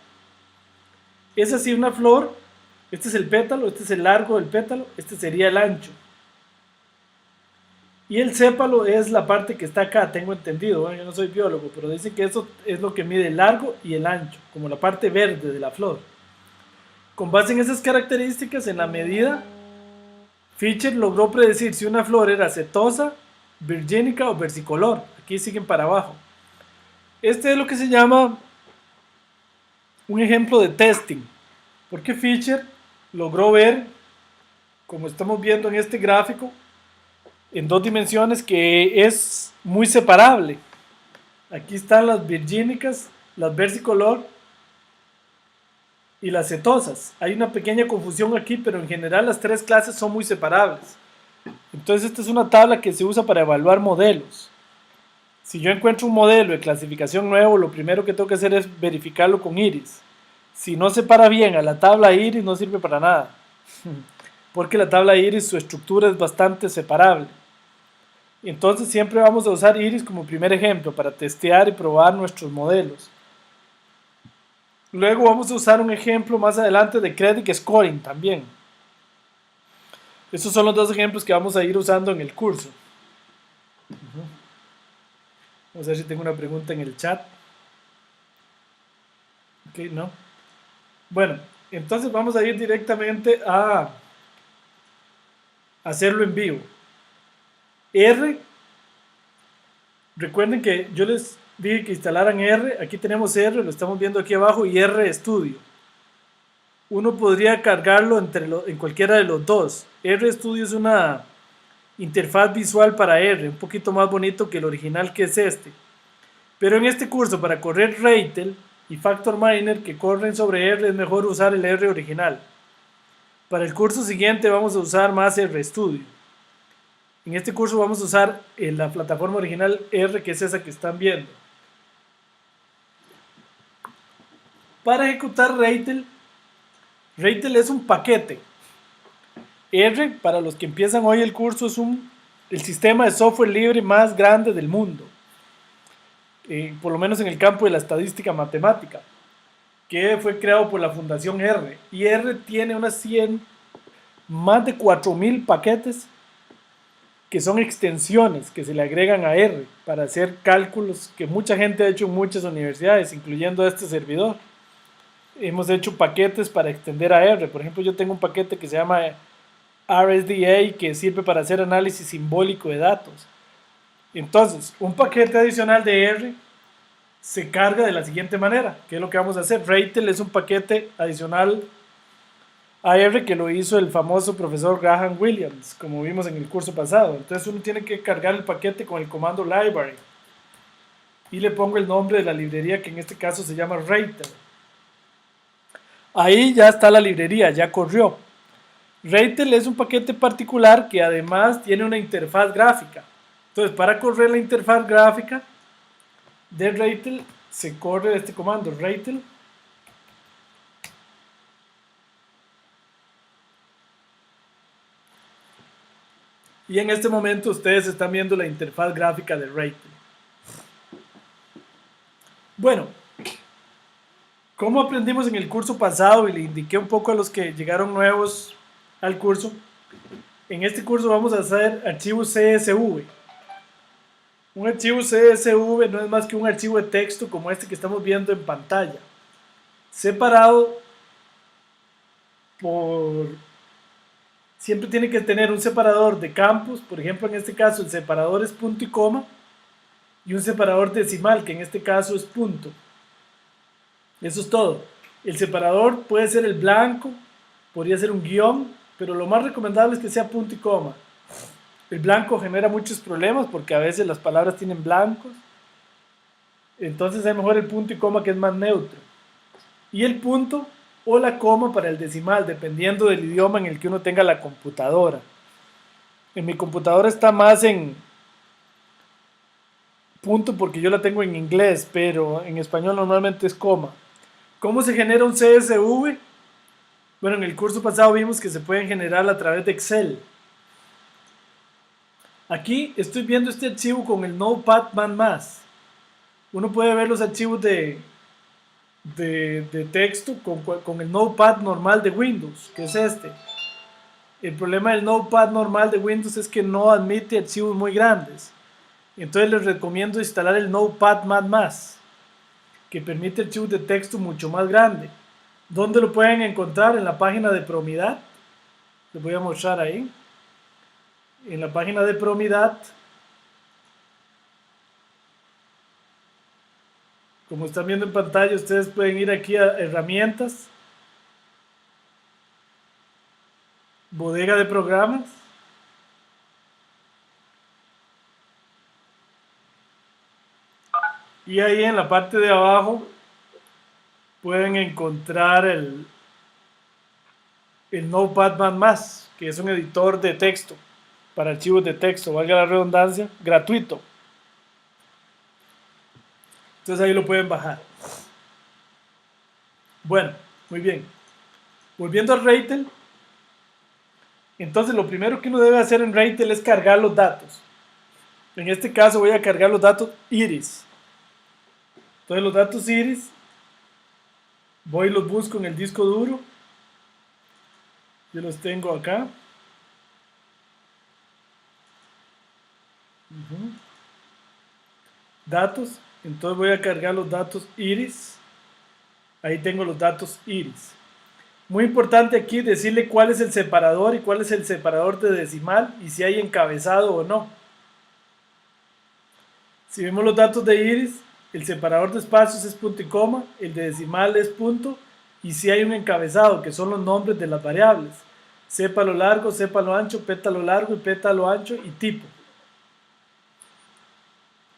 Es así una flor. Este es el pétalo, este es el largo del pétalo, este sería el ancho. Y el sépalo es la parte que está acá, tengo entendido. Bueno, yo no soy biólogo, pero dicen que eso es lo que mide el largo y el ancho, como la parte verde de la flor. Con base en esas características, en la medida, Fisher logró predecir si una flor era setosa, virgínica o versicolor. Aquí siguen para abajo. Este es lo que se llama un ejemplo de testing, porque Fisher logró ver, como estamos viendo en este gráfico, en dos dimensiones, que es muy separable. Aquí están las virgínicas, las versicolor y las setosas. Hay una pequeña confusión aquí, pero en general las tres clases son muy separables. Entonces esta es una tabla que se usa para evaluar modelos. Si yo encuentro un modelo de clasificación nuevo, lo primero que tengo que hacer es verificarlo con IRIS. Si no separa bien a la tabla IRIS, no sirve para nada, porque la tabla IRIS, su estructura es bastante separable. Entonces siempre vamos a usar IRIS como primer ejemplo para testear y probar nuestros modelos. Luego vamos a usar un ejemplo más adelante de Credit Scoring también. Estos son los dos ejemplos que vamos a ir usando en el curso. Vamos a ver si tengo una pregunta en el chat. Ok, no. Bueno, entonces vamos a ir directamente a hacerlo en vivo. R, recuerden que yo les dije que instalaran R. Aquí tenemos R, lo estamos viendo aquí abajo, y RStudio. Uno podría cargarlo en cualquiera de los dos. RStudio es una interfaz visual para R, un poquito más bonito que el original, que es este. Pero en este curso, para correr Reitel y Factor Miner que corren sobre R, es mejor usar el R original. Para el curso siguiente vamos a usar más RStudio. En este curso vamos a usar la plataforma original R, que es esa que están viendo. Para ejecutar Reitel, Reitel es un paquete. R, para los que empiezan hoy el curso, es el sistema de software libre más grande del mundo. Por lo menos en el campo de la estadística matemática, que fue creado por la Fundación R. Y R tiene más de 4000 paquetes que son extensiones que se le agregan a R para hacer cálculos que mucha gente ha hecho en muchas universidades, incluyendo este servidor. Hemos hecho paquetes para extender a R. Por ejemplo, yo tengo un paquete que se llama RSDA, que sirve para hacer análisis simbólico de datos. Entonces, un paquete adicional de R se carga de la siguiente manera. ¿Qué es lo que vamos a hacer? Reitel es un paquete adicional a R que lo hizo el famoso profesor Graham Williams, como vimos en el curso pasado. Entonces uno tiene que cargar el paquete con el comando library y le pongo el nombre de la librería, que en este caso se llama Reitel. Ahí ya está la librería, ya corrió. Reitel es un paquete particular que además tiene una interfaz gráfica. Entonces, para correr la interfaz gráfica de Reitel, se corre este comando, Reitel. Y en este momento ustedes están viendo la interfaz gráfica de Reitel. Bueno, como aprendimos en el curso pasado y le indiqué un poco a los que llegaron nuevos al curso, en este curso vamos a hacer archivos CSV. Un archivo CSV no es más que un archivo de texto como este que estamos viendo en pantalla, separado por... Siempre tiene que tener un separador de campos, por ejemplo en este caso el separador es punto y coma, y un separador decimal, que en este caso es punto. Eso es todo. El separador puede ser el blanco, podría ser un guión, pero lo más recomendable es que sea punto y coma. El blanco genera muchos problemas porque a veces las palabras tienen blancos. Entonces es mejor el punto y coma, que es más neutro. Y el punto o la coma para el decimal, dependiendo del idioma en el que uno tenga la computadora. En mi computadora está más en punto porque yo la tengo en inglés, pero en español normalmente es coma. ¿Cómo se genera un CSV? Bueno, en el curso pasado vimos que se pueden generar a través de Excel. Aquí estoy viendo este archivo con el Notepad++. Uno puede ver los archivos de texto con el Notepad normal de Windows, que es este. El problema del Notepad normal de Windows es que no admite archivos muy grandes. Entonces les recomiendo instalar el Notepad++, que permite archivos de texto mucho más grandes. ¿Dónde lo pueden encontrar? En la página de Promidad. Les voy a mostrar ahí. En la página de Promidad, como están viendo en pantalla, ustedes pueden ir aquí a herramientas, bodega de programas, y ahí en la parte de abajo pueden encontrar el Notepad++, que es un editor de texto para archivos de texto, valga la redundancia, gratuito. Entonces ahí lo pueden bajar. Bueno, muy bien. Volviendo al REITEL, entonces lo primero que uno debe hacer en REITEL es cargar los datos. En este caso voy a cargar los datos iris. Entonces los datos iris, voy y los busco en el disco duro. Yo los tengo acá. Datos, entonces voy a cargar los datos iris. Ahí tengo los datos iris. Muy importante aquí decirle cuál es el separador y cuál es el separador de decimal y si hay encabezado o no. Si vemos los datos de iris, el separador de espacios es punto y coma, el de decimal es punto, y si hay un encabezado, que son los nombres de las variables: sépalo largo, sépalo ancho, pétalo largo y pétalo ancho, y tipo.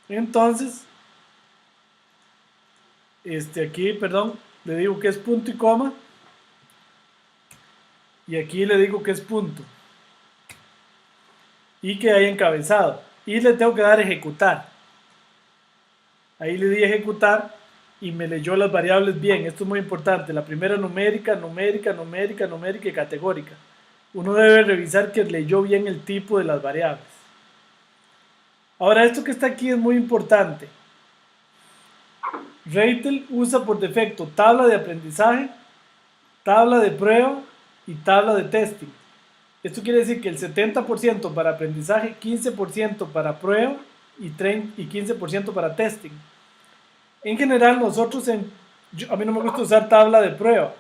Entonces, aquí, perdón, le digo que es punto y coma, y aquí le digo que es punto, y que hay encabezado, y le tengo que dar ejecutar. Ahí le di ejecutar y me leyó las variables bien. Esto es muy importante. La primera numérica, numérica, numérica, numérica y categórica. Uno debe revisar que leyó bien el tipo de las variables. Ahora, esto que está aquí es muy importante. REITEL usa por defecto tabla de aprendizaje, tabla de prueba y tabla de testing. Esto quiere decir que el 70% para aprendizaje, 15% para prueba y 15% para testing. En general nosotros, a mí no me gusta usar tabla de prueba,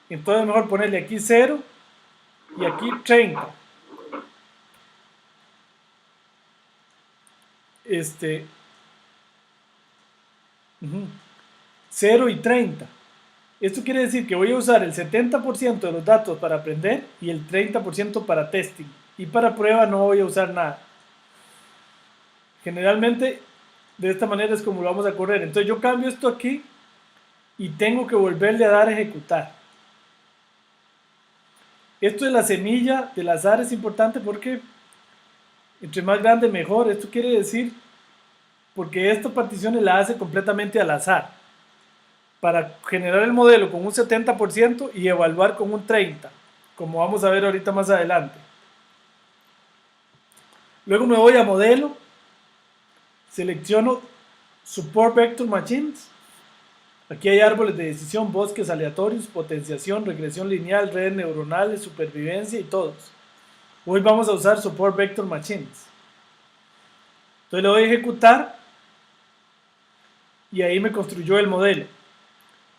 entonces es mejor ponerle aquí 0 y aquí 30. 0 y 30. Esto quiere decir que voy a usar el 70% de los datos para aprender y el 30% para testing, y para prueba no voy a usar nada. Generalmente de esta manera es como lo vamos a correr. Entonces yo cambio esto aquí y tengo que volverle a dar a ejecutar. Esto de la semilla del azar es importante porque entre más grande mejor. Esto quiere decir porque esta partición la hace completamente al azar para generar el modelo con un 70% y evaluar con un 30%, como vamos a ver ahorita más adelante. Luego me voy a modelo, selecciono Support Vector Machines. Aquí hay árboles de decisión, bosques aleatorios, potenciación, regresión lineal, redes neuronales, supervivencia y todos. Hoy vamos a usar Support Vector Machines. Entonces le doy a ejecutar y ahí me construyó el modelo.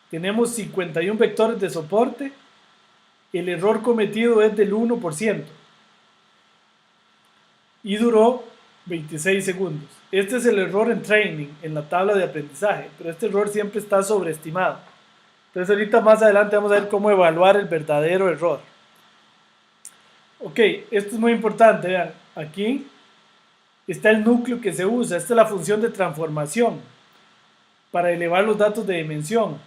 Tenemos 51 vectores de soporte el error cometido es del 1% y duró 26 segundos. Este es el error en training, en la tabla de aprendizaje, pero este error siempre está sobreestimado. Entonces ahorita más adelante vamos a ver cómo evaluar el verdadero error. Ok, esto es muy importante, vean, aquí está el núcleo que se usa, esta es la función de transformación para elevar los datos de dimensión.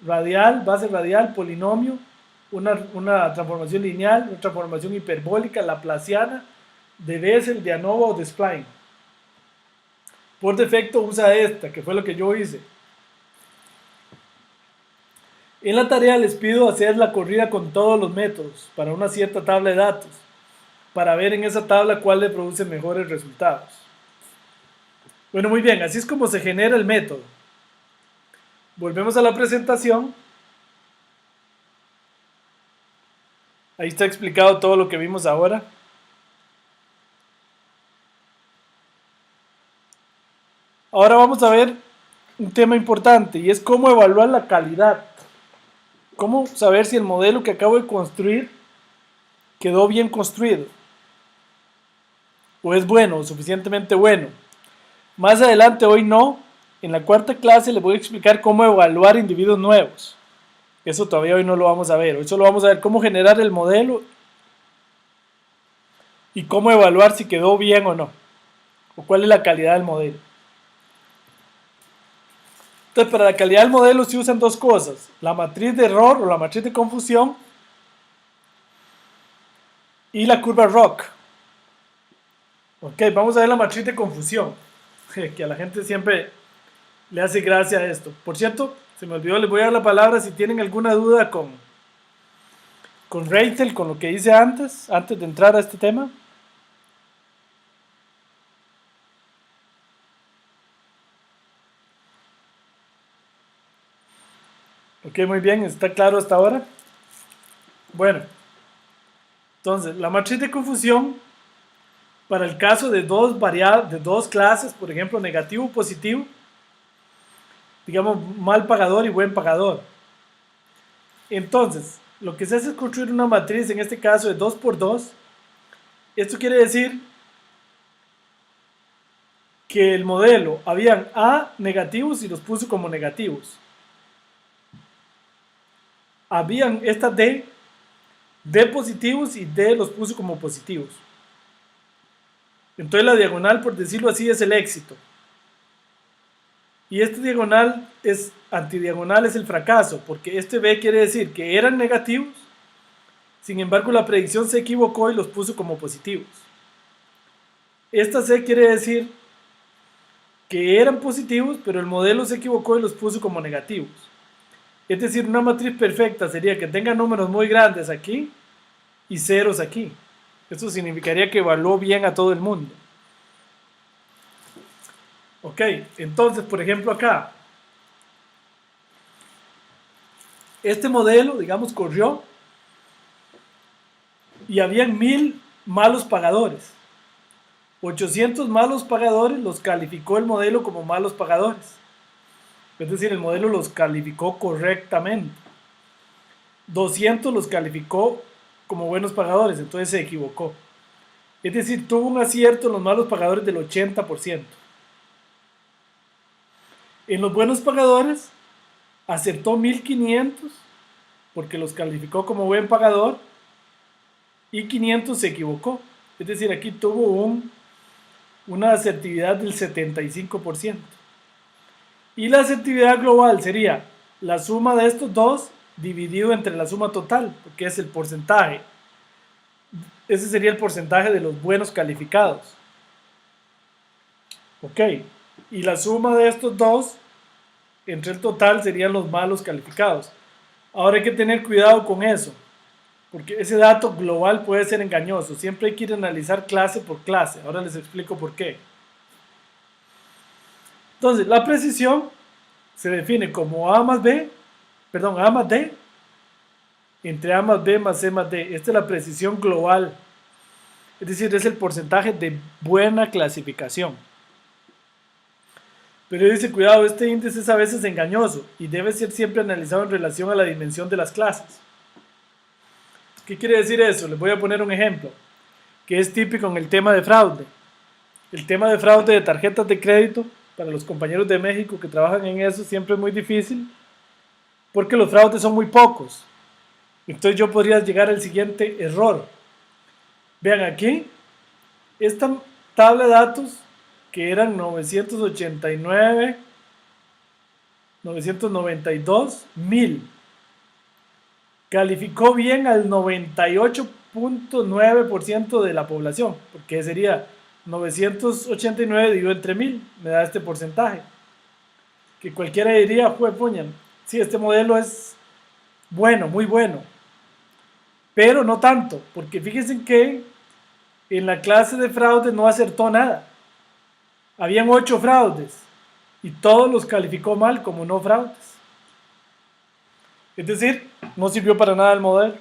Radial, base radial, polinomio, una transformación lineal, una transformación hiperbólica, laplaciana, de Bessel, de ANOVA o de Spline. Por defecto usa esta, que fue lo que yo hice. En la tarea les pido hacer la corrida con todos los métodos para una cierta tabla de datos, para ver en esa tabla cuál le produce mejores resultados. Bueno, muy bien, así es como se genera el método. Volvemos a la presentación. Ahí está explicado todo lo que vimos ahora. Ahora vamos a ver un tema importante y es cómo evaluar la calidad. Cómo saber si el modelo que acabo de construir quedó bien construido o es bueno o suficientemente bueno. Más adelante, hoy no, en la cuarta clase les voy a explicar cómo evaluar individuos nuevos. Eso todavía hoy no lo vamos a ver. Hoy solo vamos a ver cómo generar el modelo y cómo evaluar si quedó bien o no, o cuál es la calidad del modelo. Entonces, para la calidad del modelo se usan dos cosas: la matriz de error o la matriz de confusión y la curva ROC. Ok, vamos a ver la matriz de confusión, que a la gente siempre le hace gracia a esto. Por cierto, se me olvidó, les voy a dar la palabra si tienen alguna duda con Rachel, con lo que hice antes de entrar a este tema. Ok, muy bien, ¿está claro hasta ahora? Bueno, entonces, la matriz de confusión, para el caso de dos clases, por ejemplo, negativo o positivo, digamos, mal pagador y buen pagador. Entonces, lo que se hace es construir una matriz, en este caso de 2 por 2. Esto quiere decir que el modelo, habían A negativos y los puso como negativos. Habían esta D positivos y D los puso como positivos. Entonces la diagonal, por decirlo así, es el éxito. Y este diagonal es antidiagonal, es el fracaso, porque este B quiere decir que eran negativos, sin embargo la predicción se equivocó y los puso como positivos. Esta C quiere decir que eran positivos, pero el modelo se equivocó y los puso como negativos. Es decir, una matriz perfecta sería que tenga números muy grandes aquí y ceros aquí. Esto significaría que evaluó bien a todo el mundo. Ok, entonces, por ejemplo, acá, este modelo, digamos, corrió y habían 1000 malos pagadores. 800 malos pagadores los calificó el modelo como malos pagadores. Es decir, el modelo los calificó correctamente. 200 los calificó como buenos pagadores, entonces se equivocó. Es decir, tuvo un acierto en los malos pagadores del 80%. En los buenos pagadores acertó 1500 porque los calificó como buen pagador y 500 se equivocó. Es decir, aquí tuvo una asertividad del 75%. Y la asertividad global sería la suma de estos dos dividido entre la suma total, porque es el porcentaje. Ese sería el porcentaje de los buenos calificados. Ok, y la suma de estos dos entre el total serían los malos calificados. Ahora hay que tener cuidado con eso, porque ese dato global puede ser engañoso. Siempre hay que ir a analizar clase por clase. Ahora les explico por qué. Entonces, la precisión se define como A más D entre A más B más C más D. Esta es la precisión global. Es decir, es el porcentaje de buena clasificación. Pero dice, cuidado, este índice es a veces engañoso y debe ser siempre analizado en relación a la dimensión de las clases. ¿Qué quiere decir eso? Les voy a poner un ejemplo que es típico en el tema de fraude. El tema de fraude de tarjetas de crédito, para los compañeros de México que trabajan en eso, siempre es muy difícil porque los fraudes son muy pocos. Entonces yo podría llegar al siguiente error. Vean aquí, esta tabla de datos que eran 989, 992 mil, calificó bien al 98.9% de la población, porque sería 989 dividido entre 1000, me da este porcentaje. Que cualquiera diría, jue puña, sí, este modelo es bueno, muy bueno, pero no tanto, porque fíjense que en la clase de fraude no acertó nada. Habían 8 fraudes y todos los calificó mal como no fraudes. Es decir, no sirvió para nada el modelo.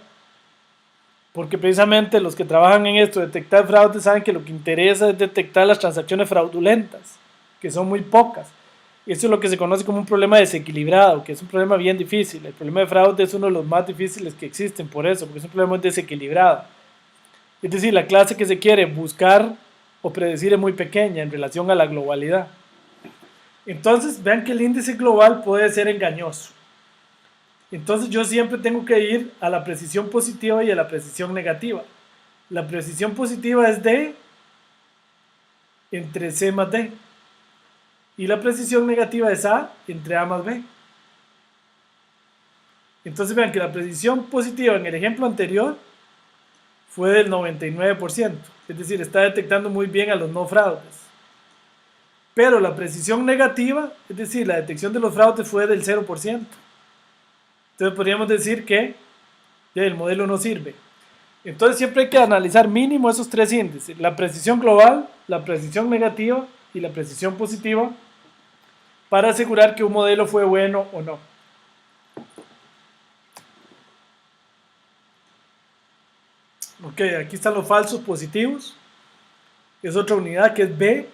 Porque precisamente los que trabajan en esto, detectar fraudes, saben que lo que interesa es detectar las transacciones fraudulentas, que son muy pocas. Eso es lo que se conoce como un problema desequilibrado, que es un problema bien difícil. El problema de fraude es uno de los más difíciles que existen por eso, porque es un problema muy desequilibrado. Es decir, la clase que se quiere buscar o predecir es muy pequeña en relación a la globalidad. Entonces, vean que el índice global puede ser engañoso. Entonces yo siempre tengo que ir a la precisión positiva y a la precisión negativa. La precisión positiva es D entre C más D. Y la precisión negativa es A entre A más B. Entonces vean que la precisión positiva en el ejemplo anterior fue del 99%. Es decir, está detectando muy bien a los no fraudes. Pero la precisión negativa, es decir, la detección de los fraudes fue del 0%. Entonces podríamos decir que el modelo no sirve. Entonces siempre hay que analizar mínimo esos 3 índices: la precisión global, la precisión negativa y la precisión positiva, para asegurar que un modelo fue bueno o no. Ok, aquí están los falsos positivos. Es otra unidad que es B,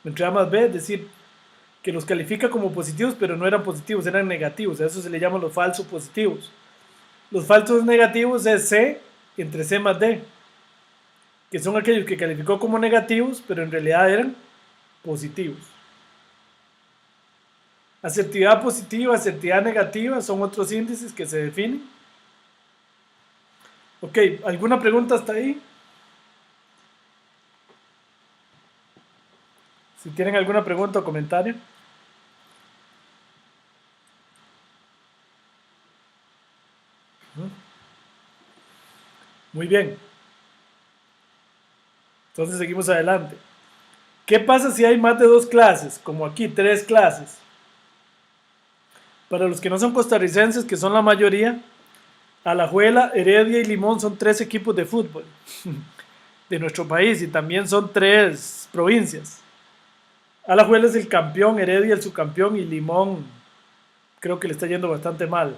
entre A más B, es decir, que los califica como positivos, pero no eran positivos, eran negativos. A eso se le llaman los falsos positivos. Los falsos negativos es C entre C más D, que son aquellos que calificó como negativos, pero en realidad eran positivos. Asertividad positiva, asertividad negativa son otros índices que se definen. Ok, ¿alguna pregunta hasta ahí? Si tienen alguna pregunta o comentario. Muy bien. Entonces seguimos adelante. ¿Qué pasa si hay más de 2 clases? Como aquí, 3 clases. Para los que no son costarricenses, que son la mayoría, Alajuela, Heredia y Limón son 3 equipos de fútbol de nuestro país, y también son 3 provincias. Alajuela es el campeón, Heredia el subcampeón y Limón creo que le está yendo bastante mal.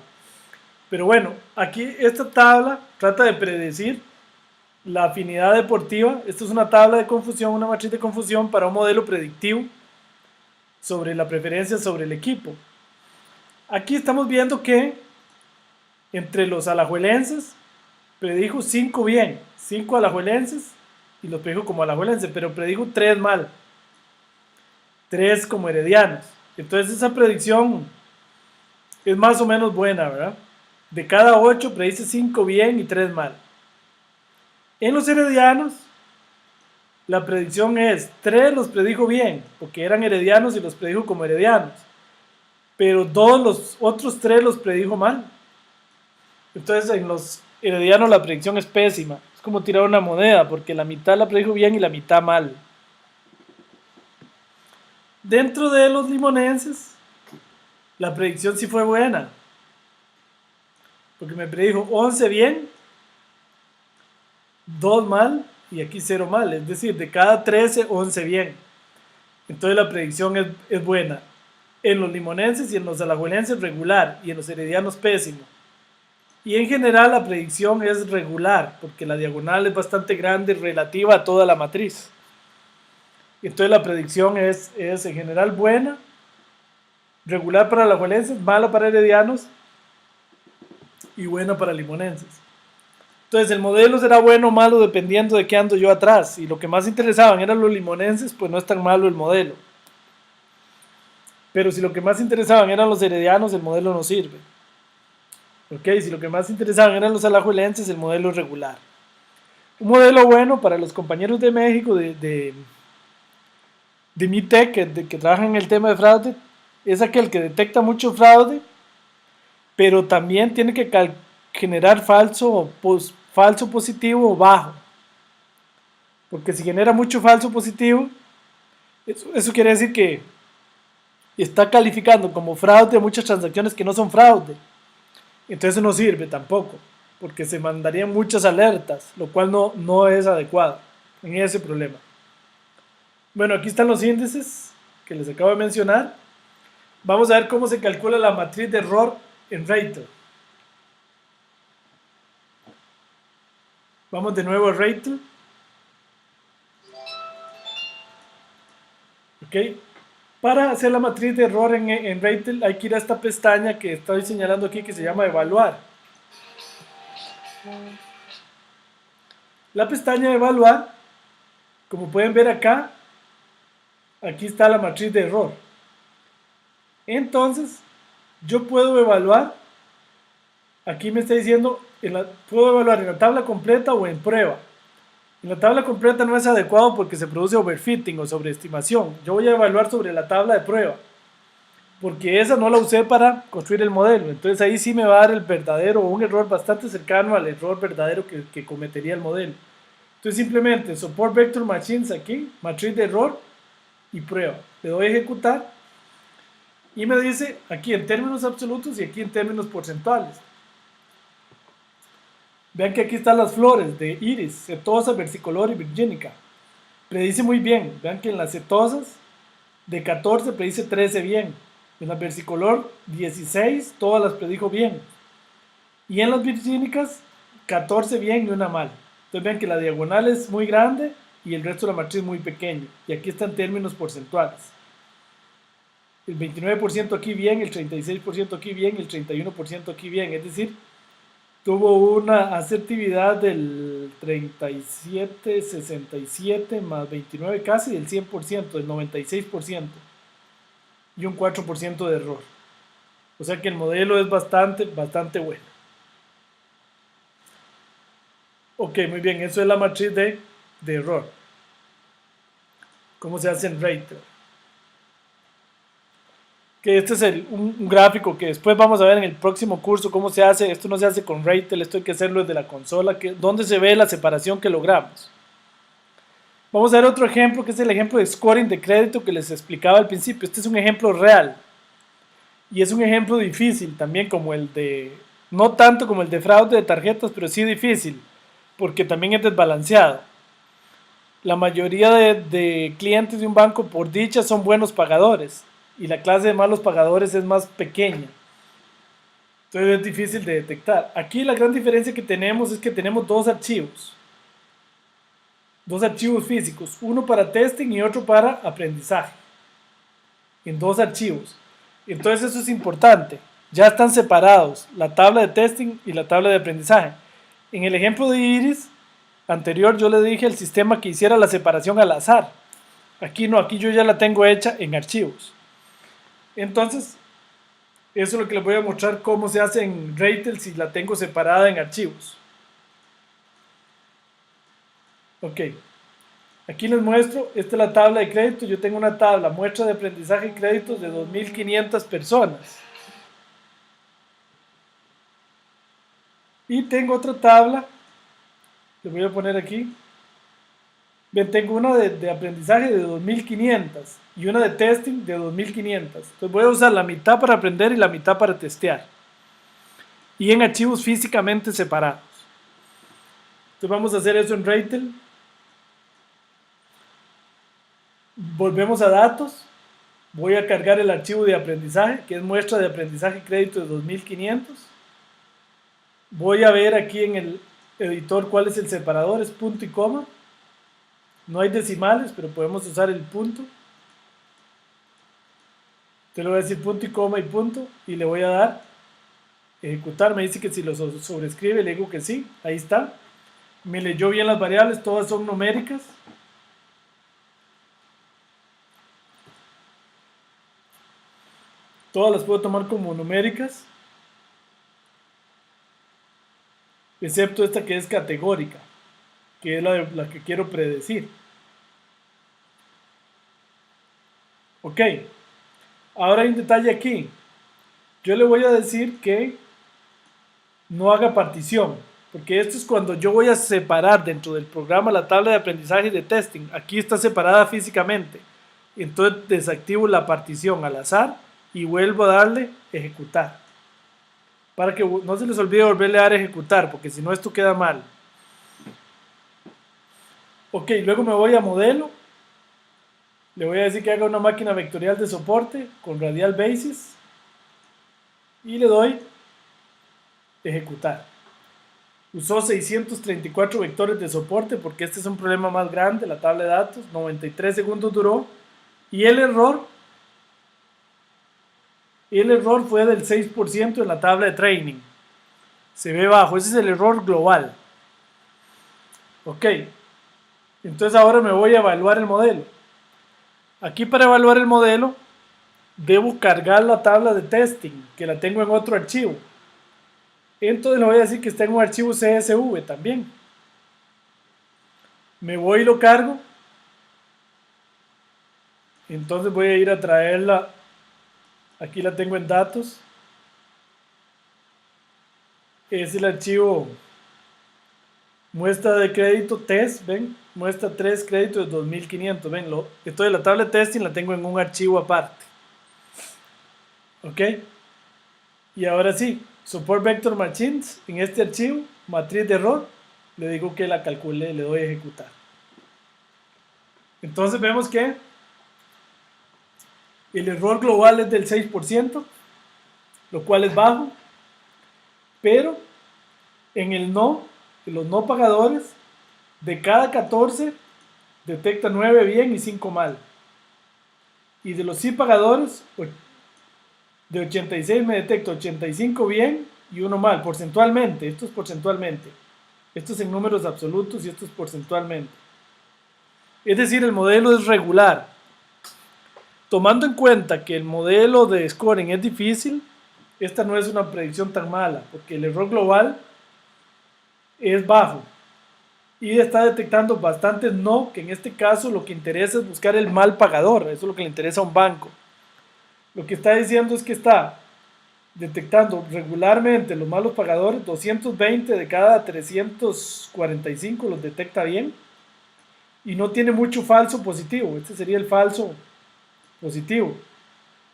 Pero bueno, aquí esta tabla trata de predecir la afinidad deportiva. Esto es una tabla de confusión, una matriz de confusión para un modelo predictivo sobre la preferencia sobre el equipo. Aquí estamos viendo que entre los alajuelenses predijo 5 bien, 5 alajuelenses, y los predijo como alajuelenses, pero predijo 3 mal, 3 como heredianos. Entonces esa predicción es más o menos buena, ¿verdad? De cada 8 predice 5 bien y 3 mal. En los heredianos, la predicción es 3 los predijo bien, porque eran heredianos y los predijo como heredianos, pero 2 los otros 3 los predijo mal. Entonces en los heredianos la predicción es pésima. Es como tirar una moneda, porque la mitad la predijo bien y la mitad mal. Dentro de los limonenses, la predicción sí fue buena, porque me predijo 11 bien, 2 mal y aquí 0 mal. Es decir, de cada 13, 11 bien. Entonces la predicción es buena. En los limonenses y en los alajuelenses regular, y en los heredianos pésimo. Y en general la predicción es regular, porque la diagonal es bastante grande relativa a toda la matriz. Entonces la predicción es en general buena, regular para alajuelenses, mala para heredianos y buena para limonenses. Entonces el modelo será bueno o malo dependiendo de qué ando yo atrás. Y lo que más interesaban eran los limonenses, pues no es tan malo el modelo. Pero si lo que más interesaban eran los heredianos, el modelo no sirve. Ok, si lo que más interesaban eran los alajuelenses, el modelo es regular. Un modelo bueno para los compañeros de México, de MITEC, que trabajan en el tema de fraude, es aquel que detecta mucho fraude, pero también tiene que generar falso positivo o bajo. Porque si genera mucho falso positivo, eso quiere decir que está calificando como fraude muchas transacciones que no son fraude. Entonces no sirve tampoco, porque se mandarían muchas alertas, lo cual no es adecuado en ese problema. Bueno, aquí están los índices que les acabo de mencionar. Vamos a ver cómo se calcula la matriz de error en Ratel. Vamos de nuevo a Ratel. Ok. Para hacer la matriz de error en Ratel hay que ir a esta pestaña que estoy señalando aquí que se llama evaluar. La pestaña de evaluar, como pueden ver acá, aquí está la matriz de error. Entonces, yo puedo evaluar, aquí me está diciendo, puedo evaluar en la tabla completa o en prueba. En la tabla completa no es adecuado porque se produce overfitting o sobreestimación. Yo voy a evaluar sobre la tabla de prueba, porque esa no la usé para construir el modelo. Entonces ahí sí me va a dar el verdadero o un error bastante cercano al error verdadero que cometería el modelo. Entonces simplemente support vector machines aquí, matriz de error y prueba. Le doy a ejecutar y me dice aquí en términos absolutos y aquí en términos porcentuales. Vean que aquí están las flores de iris, setosa, versicolor y virgínica. Predice muy bien. Vean que en las setosas de 14 predice 13 bien. En la versicolor 16 todas las predijo bien. Y en las virgínicas 14 bien y una mal. Entonces vean que la diagonal es muy grande y el resto de la matriz muy pequeño. Y aquí están términos porcentuales. El 29% aquí bien, el 36% aquí bien, el 31% aquí bien. Es decir, tuvo una asertividad del 37, 67 más 29 casi del 100%, del 96% y un 4% de error. O sea que el modelo es bastante bueno. Ok, muy bien, eso es la matriz de error. ¿Cómo se hace en Rater? Que este es un gráfico que después vamos a ver en el próximo curso cómo se hace. Esto no se hace con Ratel, esto hay que hacerlo desde la consola, donde se ve la separación que logramos. Vamos a ver otro ejemplo que es el ejemplo de scoring de crédito que les explicaba al principio. Este es un ejemplo real y es un ejemplo difícil también como el de, no tanto como el de fraude de tarjetas, pero sí difícil porque también es desbalanceado. La mayoría de clientes de un banco por dicha son buenos pagadores y la clase de malos pagadores es más pequeña. Entonces es difícil de detectar. Aquí la gran diferencia que tenemos es que tenemos dos archivos físicos, uno para testing y otro para aprendizaje, en dos archivos. Entonces eso es importante, ya están separados la tabla de testing y la tabla de aprendizaje. En el ejemplo de Iris anterior yo le dije al sistema que hiciera la separación al azar. Aquí no, aquí yo ya la tengo hecha en archivos. Entonces, eso es lo que les voy a mostrar cómo se hace en Ratel si la tengo separada en archivos. Ok, aquí les muestro, esta es la tabla de crédito. Yo tengo una tabla, muestra de aprendizaje y créditos de 2.500 personas. Y tengo otra tabla, les voy a poner aquí. Bien, tengo una de aprendizaje de 2.500 y una de testing de 2.500. Entonces voy a usar la mitad para aprender y la mitad para testear. Y en archivos físicamente separados. Entonces vamos a hacer eso en Ratel. Volvemos a datos. Voy a cargar el archivo de aprendizaje, que es muestra de aprendizaje crédito de 2.500. Voy a ver aquí en el editor cuál es el separador, es punto y coma. No hay decimales, pero podemos usar el punto. Te lo voy a decir punto y coma y punto, y le voy a dar ejecutar, me dice que si lo sobrescribe, le digo que sí, ahí está. Me leyó bien las variables, todas son numéricas. Todas las puedo tomar como numéricas, excepto esta que es categórica, que es la que quiero predecir. Ok, ahora hay un detalle aquí. Yo le voy a decir que no haga partición, porque esto es cuando yo voy a separar dentro del programa la tabla de aprendizaje y de testing. Aquí está separada físicamente. Entonces desactivo la partición al azar y vuelvo a darle ejecutar. Para que no se les olvide volverle a dar ejecutar, porque si no esto queda mal. Ok, luego me voy a modelo. Le voy a decir que haga una máquina vectorial de soporte con radial basis. Y le doy ejecutar. Usó 634 vectores de soporte porque este es un problema más grande, la tabla de datos. 93 segundos duró. Y el error fue del 6% en la tabla de training. Se ve bajo, ese es el error global. Ok, entonces ahora me voy a evaluar el modelo. Aquí para evaluar el modelo debo cargar la tabla de testing, que la tengo en otro archivo. Entonces le voy a decir que está en un archivo CSV también. Me voy y lo cargo. Entonces voy a ir a traerla. Aquí la tengo en datos. Es el archivo muestra de crédito test, ven, muestra 3 créditos de 2500, ven, entonces la tabla de testing la tengo en un archivo aparte. Ok, y ahora sí, support vector machines, en este archivo, matriz de error, le digo que la calcule, le doy a ejecutar. Entonces vemos que el error global es del 6%, lo cual es bajo, pero en el no, en los no pagadores, de cada 14 detecta 9 bien y 5 mal. Y de los sí pagadores, de 86 me detecta 85 bien y 1 mal, porcentualmente. Esto es porcentualmente. Esto es en números absolutos y esto es porcentualmente. Es decir, el modelo es regular. Tomando en cuenta que el modelo de scoring es difícil, esta no es una predicción tan mala, porque el error global es bajo. Y está detectando bastantes no, que en este caso lo que interesa es buscar el mal pagador. Eso es lo que le interesa a un banco. Lo que está diciendo es que está detectando regularmente los malos pagadores, 220 de cada 345 los detecta bien y no tiene mucho falso positivo. Este sería el falso positivo.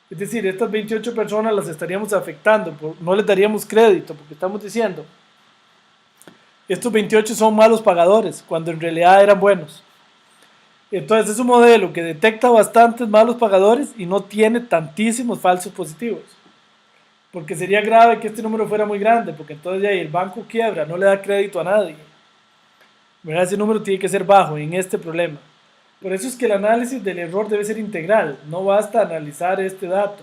Es decir, estas 28 personas las estaríamos afectando, no les daríamos crédito porque estamos diciendo, estos 28 son malos pagadores cuando en realidad eran buenos. Entonces es un modelo que detecta bastantes malos pagadores y no tiene tantísimos falsos positivos. Porque sería grave que este número fuera muy grande, porque entonces ya el banco quiebra, no le da crédito a nadie. ¿Verdad? Ese número tiene que ser bajo en este problema. Por eso es que el análisis del error debe ser integral, no basta analizar este dato.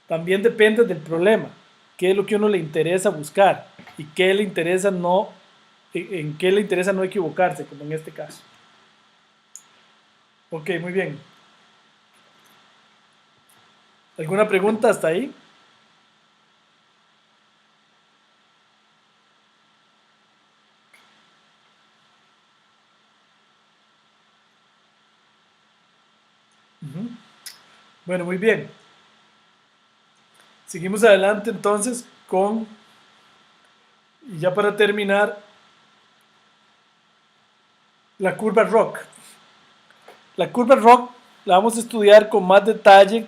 También depende del problema, qué es lo que a uno le interesa buscar y qué le interesa no, en qué le interesa no equivocarse, como en este caso. Ok, muy bien. ¿Alguna pregunta hasta ahí? Ujú. Bueno, muy bien. Seguimos adelante entonces con, y ya para terminar, la curva ROC. La curva ROC la vamos a estudiar con más detalle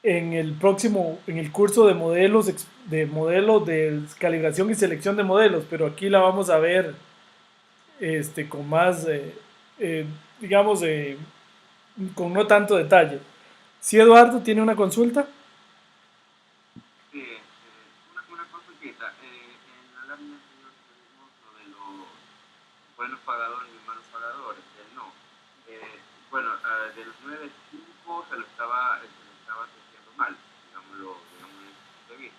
en el próximo, en el curso de modelos de calibración y selección de modelos, pero aquí la vamos a ver con más, eh, digamos, con no tanto detalle. Si Eduardo tiene una consulta. Una consultita. En la lámina anterior vimos lo de los buenos pagadores y malos pagadores, el no. Bueno, de los 9, 5 se lo estaba haciendo mal, digámoslo de vista.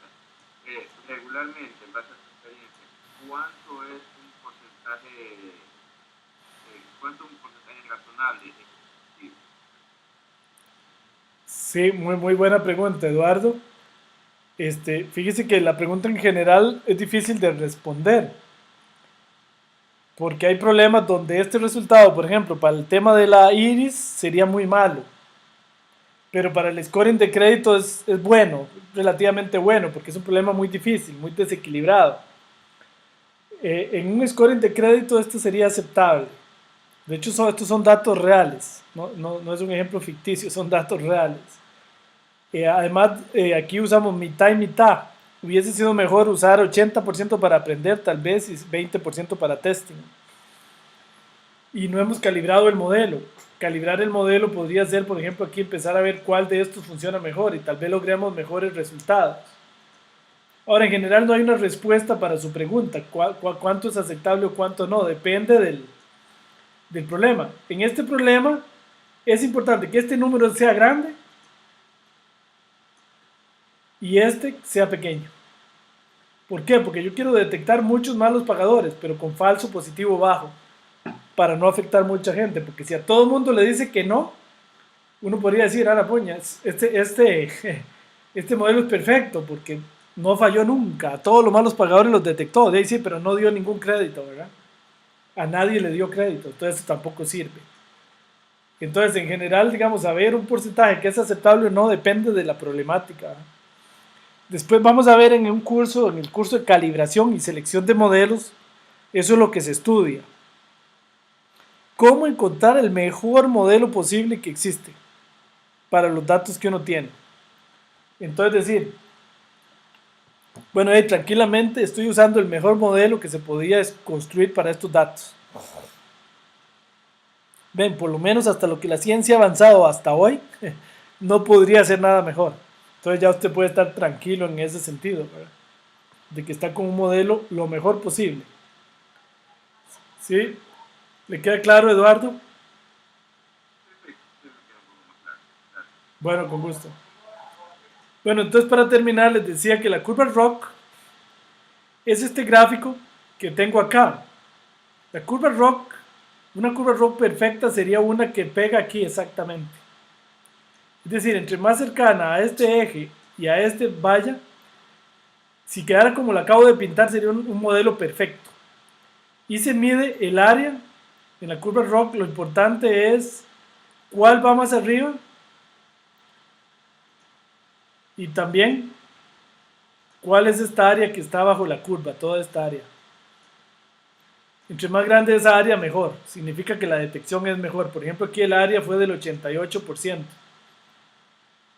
regularmente, en base a tu experiencia, ¿cuánto es un porcentaje, cuánto es un porcentaje razonable de positivo? Sí, muy, muy buena pregunta, Eduardo. Fíjese que la pregunta en general es difícil de responder, porque hay problemas donde este resultado, por ejemplo, para el tema de la iris sería muy malo, pero para el scoring de crédito es bueno, relativamente bueno, porque es un problema muy difícil, muy desequilibrado. En un scoring de crédito esto sería aceptable. De hecho, estos son datos reales, no es un ejemplo ficticio, son datos reales. Además, aquí usamos mitad y mitad. Hubiese sido mejor usar 80% para aprender, tal vez, y 20% para testing. Y no hemos calibrado el modelo. Calibrar el modelo podría ser, por ejemplo, aquí empezar a ver cuál de estos funciona mejor y tal vez logremos mejores resultados. Ahora, en general no hay una respuesta para su pregunta, cuánto es aceptable o cuánto no, depende del problema. En este problema es importante que este número sea grande y este sea pequeño. ¿Por qué? Porque yo quiero detectar muchos malos pagadores, pero con falso positivo bajo, para no afectar mucha gente, porque si a todo el mundo le dice que no, uno podría decir, la poña, este modelo es perfecto, porque no falló nunca, a todos los malos pagadores los detectó, de ahí sí, pero no dio ningún crédito, ¿verdad? A nadie le dio crédito, entonces eso tampoco sirve. Entonces, en general, digamos, saber un porcentaje que es aceptable o no depende de la problemática, ¿verdad? Después vamos a ver en el curso de calibración y selección de modelos, eso es lo que se estudia. Cómo encontrar el mejor modelo posible que existe para los datos que uno tiene. Entonces decir, bueno, tranquilamente estoy usando el mejor modelo que se podía construir para estos datos. Ven, por lo menos hasta lo que la ciencia ha avanzado hasta hoy, no podría ser nada mejor. Entonces ya usted puede estar tranquilo en ese sentido, ¿verdad? De que está con un modelo lo mejor posible. ¿Sí? ¿Le queda claro, Eduardo? Bueno, con gusto. Bueno, entonces para terminar les decía que la curva ROC es este gráfico que tengo acá. La curva ROC, una curva ROC perfecta sería una que pega aquí exactamente. Es decir, entre más cercana a este eje y a este vaya, si quedara como lo acabo de pintar sería un modelo perfecto. Y se mide el área en la curva ROC, lo importante es cuál va más arriba y también cuál es esta área que está bajo la curva, toda esta área. Entre más grande esa área, mejor. Significa que la detección es mejor. Por ejemplo, aquí el área fue del 88%.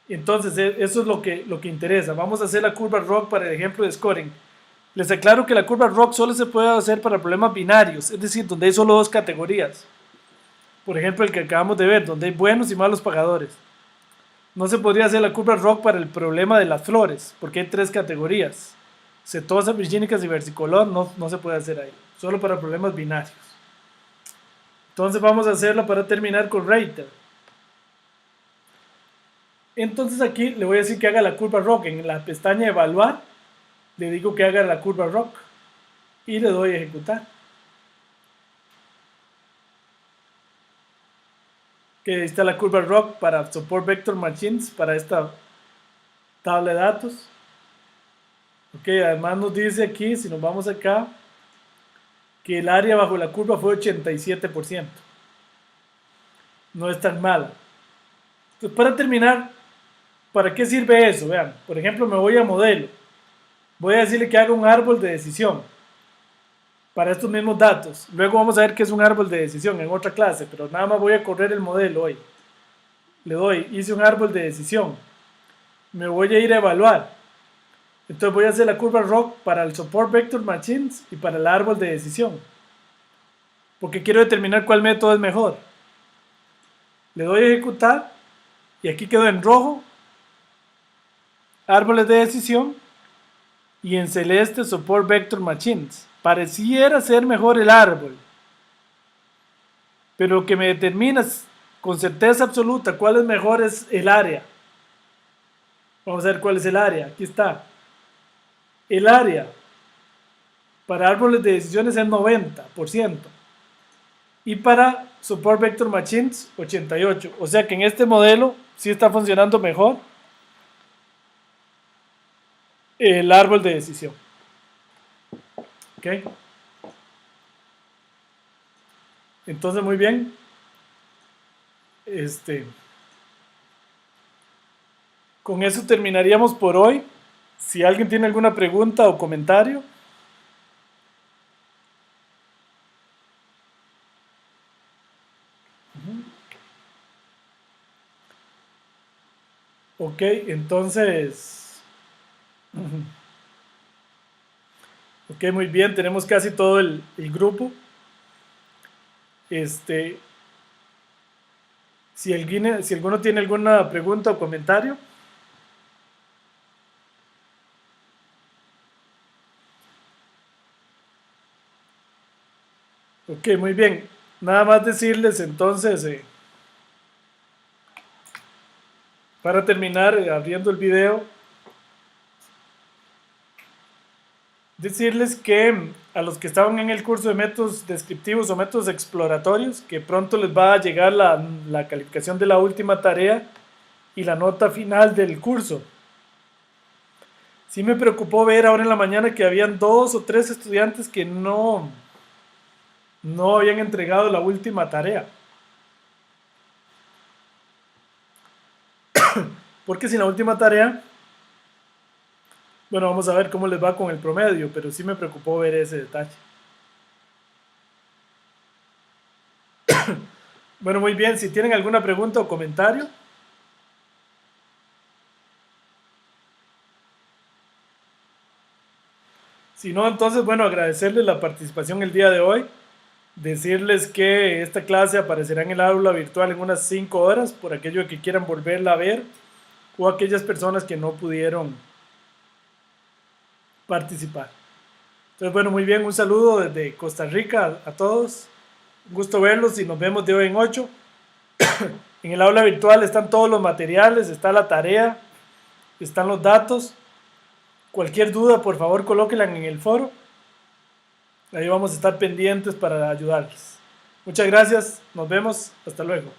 Entonces, eso es lo que interesa. Vamos a hacer la curva ROC para el ejemplo de scoring. Les aclaro que la curva ROC solo se puede hacer para problemas binarios, es decir, donde hay solo dos categorías. Por ejemplo, el que acabamos de ver, donde hay buenos y malos pagadores. No se podría hacer la curva ROC para el problema de las flores, porque hay tres categorías. Setosas, virgínicas y versicolor no se puede hacer ahí, solo para problemas binarios. Entonces vamos a hacerla para terminar con Rater. Entonces aquí le voy a decir que haga la curva ROC. En la pestaña evaluar, le digo que haga la curva ROC y le doy a ejecutar. Que ahí está la curva ROC para Support Vector Machines, para esta tabla de datos. Ok, además nos dice aquí, si nos vamos acá, que el área bajo la curva fue 87%. No es tan mala. Entonces, para terminar, ¿para qué sirve eso? Vean, por ejemplo, me voy a modelo. Voy a decirle que haga un árbol de decisión para estos mismos datos. Luego vamos a ver qué es un árbol de decisión en otra clase, pero nada más voy a correr el modelo hoy. Le doy, hice un árbol de decisión. Me voy a ir a evaluar. Entonces voy a hacer la curva ROC para el Support Vector Machines y para el árbol de decisión. Porque quiero determinar cuál método es mejor. Le doy a ejecutar y aquí quedó en rojo árboles de decisión y en celeste Support Vector Machines. Pareciera ser mejor el árbol, pero lo que me determina con certeza absoluta cuál es mejor es el área. Vamos a ver cuál es el área. Aquí está. El área para árboles de decisiones es 90%. Y para Support Vector Machines, 88%. O sea que en este modelo sí está funcionando mejor el árbol de decisión. ¿Ok? Entonces, muy bien. Con eso terminaríamos por hoy. Si alguien tiene alguna pregunta o comentario. Ok, entonces. Ok, muy bien. Tenemos casi todo el grupo. Si alguno tiene alguna pregunta o comentario. Ok, muy bien. Nada más decirles entonces, para terminar, abriendo el video, decirles que a los que estaban en el curso de métodos descriptivos o métodos exploratorios, que pronto les va a llegar la calificación de la última tarea y la nota final del curso. Sí me preocupó ver ahora en la mañana que habían 2 o 3 estudiantes que no habían entregado la última tarea. Porque sin la última tarea, bueno, vamos a ver cómo les va con el promedio, pero sí me preocupó ver ese detalle. Bueno, muy bien, si tienen alguna pregunta o comentario. Si no, entonces, bueno, agradecerles la participación el día de hoy. Decirles que esta clase aparecerá en el aula virtual en unas 5 horas, por aquello que quieran volverla a ver, o aquellas personas que no pudieron participar. Entonces, bueno, muy bien, un saludo desde Costa Rica a todos. Un gusto verlos y nos vemos de hoy en 8. En el aula virtual están todos los materiales, está la tarea, están los datos. Cualquier duda, por favor, colóquenla en el foro. Ahí vamos a estar pendientes para ayudarles. Muchas gracias, nos vemos, hasta luego.